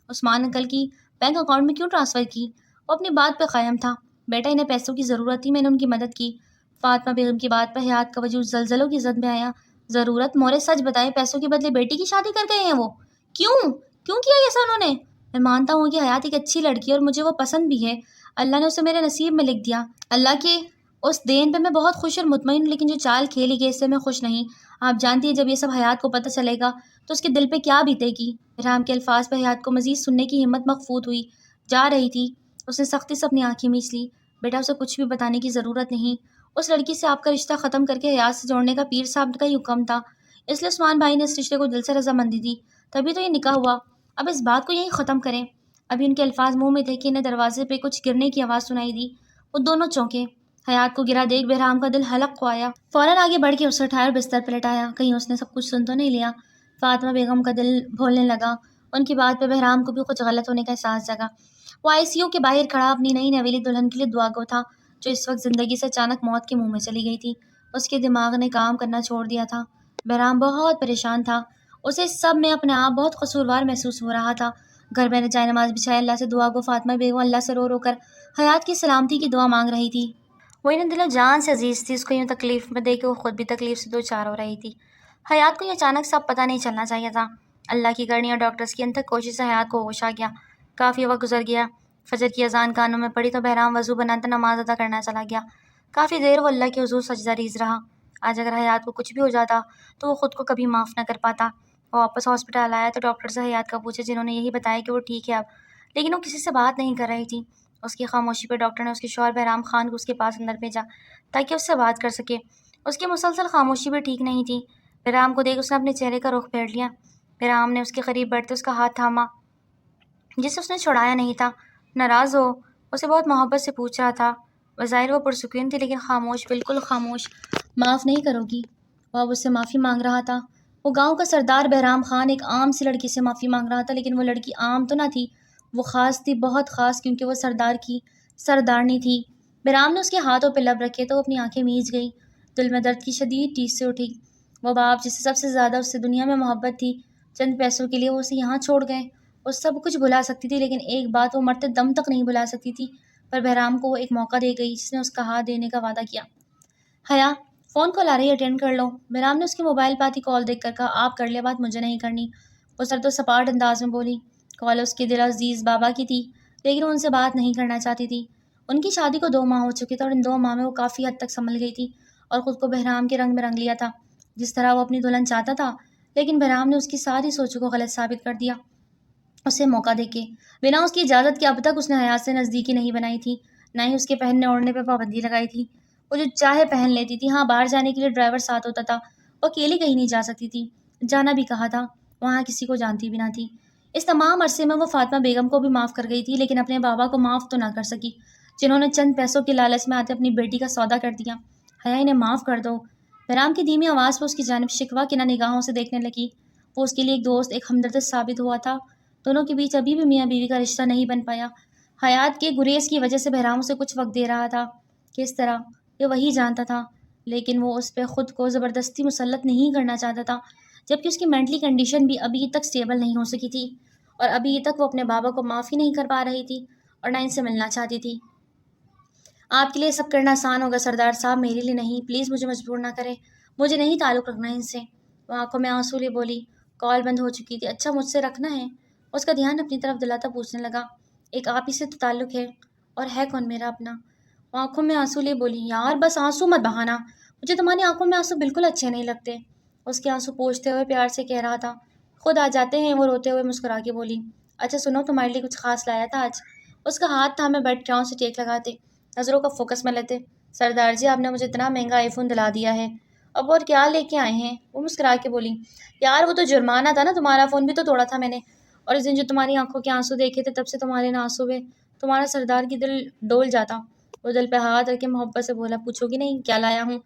عثمان انکل کی بینک اکاؤنٹ میں کیوں ٹرانسفر کی؟ وہ اپنی بات پہ قائم تھا۔ بیٹا، انہیں پیسوں کی ضرورت تھی، میں نے ان کی مدد کی۔ فاطمہ بیگم کی بات پر حیات کا وجود زلزلوں کی زد میں آیا۔ ضرورت؟ مورے سچ بتائیں، پیسوں کے بدلے بیٹی کی شادی کر گئے ہیں وہ؟ کیوں کیا ایسا انہوں نے؟ میں مانتا ہوں کہ حیات ایک اچھی لڑکی ہے اور مجھے وہ پسند بھی ہے، اللہ نے اسے میرے نصیب میں لکھ دیا۔ اللہ کے اس دین پہ میں بہت خوش اور مطمئن ہوں، لیکن جو چال کھیلی گئی اس سے میں خوش نہیں۔ آپ جانتی ہیں جب یہ سب حیات کو پتہ چلے گا تو اس کے دل پہ کیا بیتے گی۔ بہرام کے الفاظ پر حیات کو مزید سننے کی ہمت مخفوت ہوئی جا رہی تھی۔ اس نے سختی سے اپنی آنکھیں میچ لی۔ بیٹا اسے کچھ بھی بتانے کی ضرورت نہیں، اس لڑکی سے آپ کا رشتہ ختم کر کے حیات سے جوڑنے کا پیر صاحب کا ہی حکم تھا، اس لیے عثمان بھائی نے اس رشتے کو دل سے رضامندی دی، تبھی تو یہ نکاح ہوا۔ اب اس بات کو یہیں ختم کریں۔ ابھی ان کے الفاظ منہ میں تھے کہ انہیں دروازے پہ کچھ گرنے کی آواز سنائی دی۔ وہ دونوں چونکے۔ حیات کو گرا دیکھ بہرام کا دل حلق کو آیا، فوراً آگے بڑھ کے اسے اٹھایا اور بستر پہ لٹایا، کہیں اس نے سب کچھ سن تو نہیں لیا۔ فاطمہ بیگم کا دل بھولنے لگا، ان کی بات پہ بہرام کو بھی کچھ غلط ہونے کا احساس جگا۔ وہ ICU کے باہر کھڑا اپنی نئی نویلی دلہن کے لیے دعا گو تھا، جو اس وقت زندگی سے اچانک موت کے منہ میں چلی گئی تھی۔ اس کے دماغ نے کام کرنا چھوڑ دیا تھا۔ بہرام بہت پریشان تھا، اسے اس سب میں اپنے آپ بہت قصوروار محسوس ہو رہا تھا۔ گھر میں نے جائے نماز بچھائے، اللہ سے دعا گو فاطمہ بیگم اللہ سے رو رو کر حیات کی سلامتی کی دعا مانگ رہی تھی۔ وہ انہیں دل و جان سے عزیز تھی، اس کو یوں تکلیف میں دے کے وہ خود بھی تکلیف سے دوچار ہو رہی تھی۔ حیات کو یہ اچانک سب پتہ نہیں چلنا چاہیے تھا۔ اللہ کی کرنی اور ڈاکٹرز کی انتھک کوشش سے حیات کو ہوش آ گیا۔ کافی وقت گزر گیا، فجر کی اذان کانوں میں پڑی تو بہرام وضو بناتا نماز ادا کرنا چلا گیا۔ کافی دیر وہ اللہ کے حضور سجدہ ریز رہا۔ آج اگر حیات کو کچھ بھی ہو جاتا تو وہ خود کو کبھی معاف نہ کر پاتا۔ وہ واپس ہاسپٹل آیا تو ڈاکٹر سے حیات کا پوچھا، جنہوں نے یہی بتایا کہ وہ ٹھیک ہے اب، لیکن وہ کسی سے بات نہیں کر رہی تھی۔ اس کی خاموشی پہ ڈاکٹر نے اس کے شوہر بہرام خان کو اس کے پاس اندر بھیجا تاکہ اس سے بات کر سکے۔ اس کی مسلسل خاموشی بھی ٹھیک نہیں تھی۔ بہرام کو دیکھ اس نے اپنے چہرے کا رخ پھیر لیا۔ بہرام نے اس کے قریب بیٹھتے اس کا ہاتھ تھاما جسے اس نے چھڑایا نہیں تھا۔ ناراض ہو؟ اسے بہت محبت سے پوچھ رہا تھا۔ بظاہر وہ پرسکون تھی لیکن خاموش، بالکل خاموش۔ معاف نہیں کرو گی؟ وہ اب اس سے معافی مانگ رہا تھا۔ وہ گاؤں کا سردار بہرام خان ایک عام سی لڑکی سے معافی مانگ رہا تھا، لیکن وہ لڑکی عام تو نہ تھی، وہ خاص تھی، بہت خاص، کیونکہ وہ سردار کی سردارنی تھی۔ بہرام نے اس کے ہاتھوں پہ لب رکھے تو وہ اپنی آنکھیں میچ گئی۔ دل میں درد کی شدید ٹیس سے اٹھی۔ وہ باپ جسے سب سے زیادہ اس سے دنیا میں محبت تھی، چند پیسوں کے لیے وہ اسے یہاں چھوڑ گئے۔ وہ سب کچھ بھلا سکتی تھی لیکن ایک بات وہ مرتے دم تک نہیں بھلا سکتی تھی، پر بہرام کو وہ ایک موقع دے گئی جس نے اس کا ہاتھ دینے کا وعدہ کیا۔ حیا، فون کال آ رہی ہے، اٹینڈ کر لو۔ بہرام نے اس کے موبائل پہ آتی کال دیکھ کر کہا، آپ کر لیں بات، مجھے نہیں کرنی۔ وہ سرد و سپاٹ انداز میں بولی۔ کال اس کے دل عزیز بابا کی تھی، لیکن وہ ان سے بات نہیں کرنا چاہتی تھی۔ ان کی شادی کو 2 ماہ ہو چکے تھے اور ان 2 ماہ میں وہ کافی حد تک سنبھل گئی تھی اور خود کو بہرام کے رنگ میں رنگ لیا تھا، جس طرح وہ اپنی دلہن چاہتا تھا، لیکن بہرام نے اس کی ساری سوچوں کو غلط ثابت کر دیا۔ اسے موقع دے کے، بنا اس کی اجازت کے اب تک اس نے حیات سے نزدیکی نہیں بنائی تھی، نہ ہی اس کے پہننے اوڑھنے پہ پابندی لگائی تھی۔ وہ جو چاہے پہن لیتی تھی۔ ہاں، باہر جانے کے لیے ڈرائیور ساتھ ہوتا تھا، وہ اکیلی کہیں نہیں جا سکتی تھی، جانا بھی کہا تھا، وہاں کسی کو جانتی بھی نہ تھی۔ اس تمام عرصے میں وہ فاطمہ بیگم کو بھی معاف کر گئی تھی، لیکن اپنے بابا کو معاف تو نہ کر سکی، جنہوں نے چند پیسوں کے لالچ میں آتے اپنی بیٹی کا سودا کر دیا۔ حیا، انہیں معاف کر دو۔ بہرام کی دھیمی آواز پہ اس کی جانب شکوہ کی نہ نگاہوں سے دیکھنے لگی۔ وہ اس کے لیے ایک دوست، ایک ہمدرد ثابت ہوا تھا۔ دونوں کے بیچ ابھی بھی میاں بیوی کا رشتہ نہیں بن پایا۔ حیات کے گریز کی وجہ سے بہرام اسے کچھ وقت دے رہا تھا، کس طرح یہ وہی جانتا تھا، لیکن وہ اس پہ خود کو زبردستی مسلط نہیں کرنا چاہتا تھا، جبکہ اس کی مینٹلی کنڈیشن بھی ابھی تک سٹیبل نہیں ہو سکی تھی، اور ابھی تک وہ اپنے بابا کو معاف ہی نہیں کر پا رہی تھی اور نہ ان سے ملنا چاہتی تھی۔ آپ کے لیے سب کرنا آسان ہوگا سردار صاحب، میرے لیے نہیں، پلیز مجھے مجبور نہ کریں، مجھے نہیں تعلق رکھنا ہے ان سے۔ وہ آنکھوں میں آنسو لیے بولی۔ کال بند ہو چکی تھی۔ اچھا، مجھ سے رکھنا ہے؟ اس کا دھیان اپنی طرف دلاتا پوچھنے لگا۔ ایک آپ ہی سے تو تعلق ہے، اور ہے کون میرا اپنا؟ وہ آنکھوں میں آنسو لیے بولی۔ یار بس آنسو مت بہانا، مجھے تمہاری آنکھوں میں آنسو بالکل اچھے نہیں لگتے۔ اس کے آنسو پوچھتے ہوئے پیار سے کہہ رہا تھا۔ خود آ جاتے ہیں، وہ روتے ہوئے مسکرا کے بولی۔ اچھا سنو، تمہارے لیے کچھ خاص لایا تھا آج۔ اس کا ہاتھ تھا، میں بیٹھ کے سے ٹیک لگاتے، نظروں کا فوکس میں لیتے۔ سردار جی، آپ نے مجھے اتنا مہنگا آئی فون دلا دیا ہے، اب اور کیا لے کے آئے ہیں؟ وہ مسکرا کے بولی۔ یار وہ تو جرمانہ تھا نا، تمہارا فون بھی تو توڑا تھا میں نے، اور اس دن جو تمہاری آنکھوں کے آنسو دیکھے تھے تب سے تمہارے نا آنسو ہوئے، تمہارا سردار کی دل ڈول جاتا۔ وہ دل پہ ہاتھ رکھ کے محبت سے بولا۔ پوچھو گی نہیں کیا لایا ہوں؟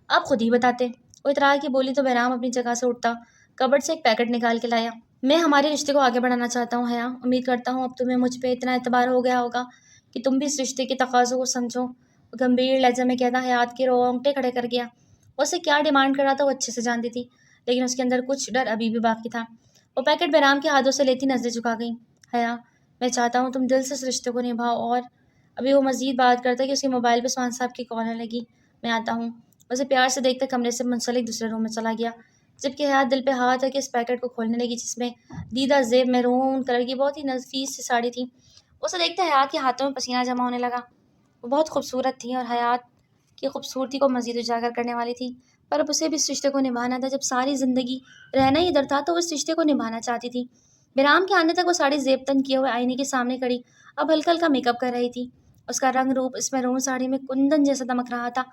آپ خود ہی بتاتے۔ وہ اترا کے بولی تو بہرام اپنی جگہ سے اٹھتا، کبرڈ سے ایک پیکٹ نکال کے لایا۔ میں ہمارے رشتے کو آگے بڑھانا چاہتا ہوں حیا، امید کرتا ہوں اب تمہیں مجھ پہ اتنا اعتبار ہو گیا ہوگا کہ تم بھی اس رشتے کے تقاضوں کو سمجھو۔ وہ گمبھیر لہجے میں کہتا حیات کے رونگٹے کھڑے کر گیا۔ وہ اسے کیا ڈیمانڈ کر رہا تھا وہ اچھے سے جانتی تھی، لیکن اس کے اندر کچھ ڈر ابھی بھی باقی تھا۔ وہ پیکٹ بہرام کے ہاتھوں سے لیتی نظریں جھکا گئی۔ حیا، میں چاہتا ہوں تم دل سے اس رشتے کو نبھاؤ، اور ابھی وہ مزید بات کرتا کہ اس کے موبائل پہ سبحان صاحب کی کال آنے لگی۔ میں آتا ہوں۔ اسے پیار سے دیکھ کر کمرے سے منسلک دوسرے روم میں چلا گیا، جبکہ حیات دل پہ ہاتھ رکھ کے اس پیکٹ کو کھولنے لگی جس میں دیدہ زیب میرون کلر کی بہت ہی نفیس سی ساڑی تھی۔ اسے دیکھتے حیات کے ہاتھوں میں پسینہ جمع ہونے لگا۔ وہ بہت خوبصورت تھی اور حیات کی خوبصورتی کو مزید اجاگر کرنے والی تھی، پر اب اسے بھی اس رشتے کو نبھانا تھا۔ جب ساری زندگی رہنا ہی ادھر تھا تو وہ اس رشتے کو نبھانا چاہتی تھی۔ بہرام کے آنے تک وہ ساڑی زیب تن کیے ہوئے آئینے کے سامنے کھڑی اب ہلکا ہلکا میک اپ کر رہی تھی۔ اس کا رنگ روپ اس میں رون ساڑی میں کندن جیسا دمک رہا تھا۔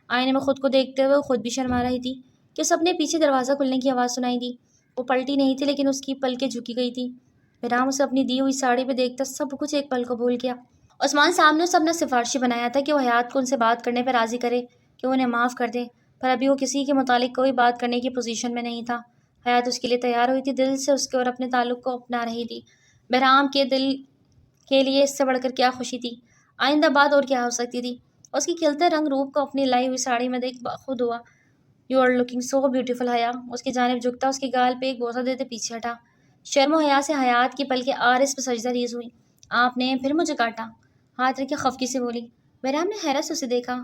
آئینے میں خود کو دیکھتے ہوئے وہ خود بھی شرما رہی تھی کہ اس اپنے پیچھے دروازہ کھلنے کی آواز سنائی دی۔ وہ پلٹی نہیں تھی لیکن اس کی پلکیں جھکی گئی تھی۔ بہرام اسے اپنی دی ہوئی ساڑی پہ دیکھتا سب کچھ ایک پل کو بھول گیا۔ عثمان صاحب نے اسے اپنا سفارشی بنایا تھا کہ وہ حیات کو ان سے بات کرنے پہ راضی کرے کہ وہ انہیں معاف کر دے، پر ابھی وہ کسی کے متعلق کوئی بات کرنے کی پوزیشن میں نہیں تھا۔ حیات اس کے لیے تیار ہوئی تھی، دل سے اس کے اور اپنے تعلق کو اپنا رہی تھی۔ بہرام کے دل کے لیے اس سے بڑھ کر کیا خوشی تھی، آئندہ بات اور کیا ہو سکتی تھی۔ اس کی کھلتے رنگ روپ کو اپنی لائی ہوئی ساڑی میں دیکھ خود ہوا۔ You are looking so beautiful Haya. اس کی جانب جھکتا اس کے گال پہ ایک بوسہ دیتے پیچھے ہٹا۔ شرم و حیا سے حیات کی پلکیں آرس پہ سجدہ ریز ہوئی۔ آپ نے پھر مجھے کاٹا، ہاتھ رکھے خفگی سے بولی۔ بہرام نے حیرت سے اسے دیکھا۔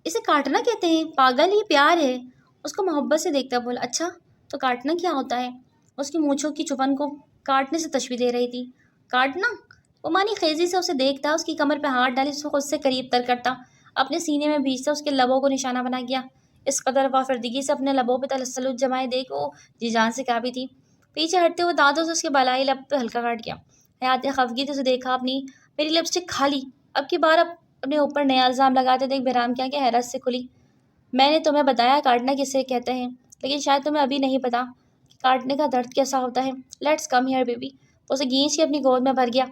اسے کاٹنا کہتے ہیں پاگل، یہ پیار ہے۔ اس کو محبت سے دیکھتا بولا، اچھا تو کاٹنا کیا ہوتا ہے؟ اس کی مونچھوں کی چبھن کو کاٹنے سے تشبیہ دے رہی تھی۔ کاٹنا؟ وہ مانی خیزی سے اسے دیکھتا، اس کی کمر پہ ہاتھ ڈالی، اس کو خود سے قریب تر کرتا، اپنے سینے میں بھیجتا، اس کے لبوں کو نشانہ بنا گیا۔ اس قدر وافردگی سے اپنے لبوں پہ تسلط جمائے دیکھ وہ جی جان سے کانپی تھی۔ پیچھے ہٹتے ہوئے دانتوں سے اس کے بالائی لب پہ ہلکا کاٹ گیا۔ حیات نے خفگی سے اسے دیکھا، اپنی میری لپسٹک کھا لی۔ اب کی بار اپنے اوپر نیا الزام لگاتے دیکھ بہرام کیا کہ حیرت سے کھلی۔ میں نے تمہیں بتایا کاٹنا کسے کہتے ہیں، لیکن شاید تمہیں ابھی نہیں پتا کہ کاٹنے کا درد کیسا ہوتا ہے۔ Let's come here baby. اسے کھینچ کے اپنی گود میں بھر گیا۔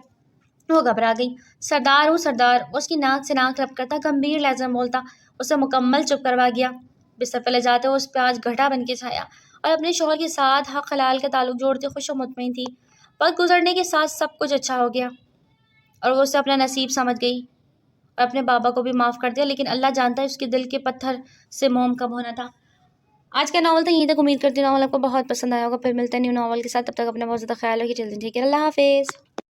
وہ گھبرا گئی۔ سردار ہوں سردار، اس کی ناک سے ناک رب کرتا گمبھیر لہجے میں بولتا، اسے مکمل چپ کروا گیا۔ بستر پہ لے جاتے وہ اس پہ آج گھٹا بن کے چھایا اور اپنے شوہر کے ساتھ حق حلال کا تعلق جوڑتے خوش و مطمئن تھی۔ وقت گزرنے کے ساتھ سب کچھ اچھا ہو گیا اور وہ اسے اپنا نصیب سمجھ گئی اور اپنے بابا کو بھی معاف کر دیا، لیکن اللہ جانتا ہے اس کے دل کے پتھر سے موم کب ہونا تھا۔ آج کا ناول تھا یہیں تک، امید کرتی ہوں ناول آپ کو بہت پسند آیا ہوگا۔ پھر ملتے ہیں نیو ناول کے ساتھ، تب تک اپنا بہت زیادہ خیال رکھیے، چلتے ٹھیک ہے، اللہ حافظ۔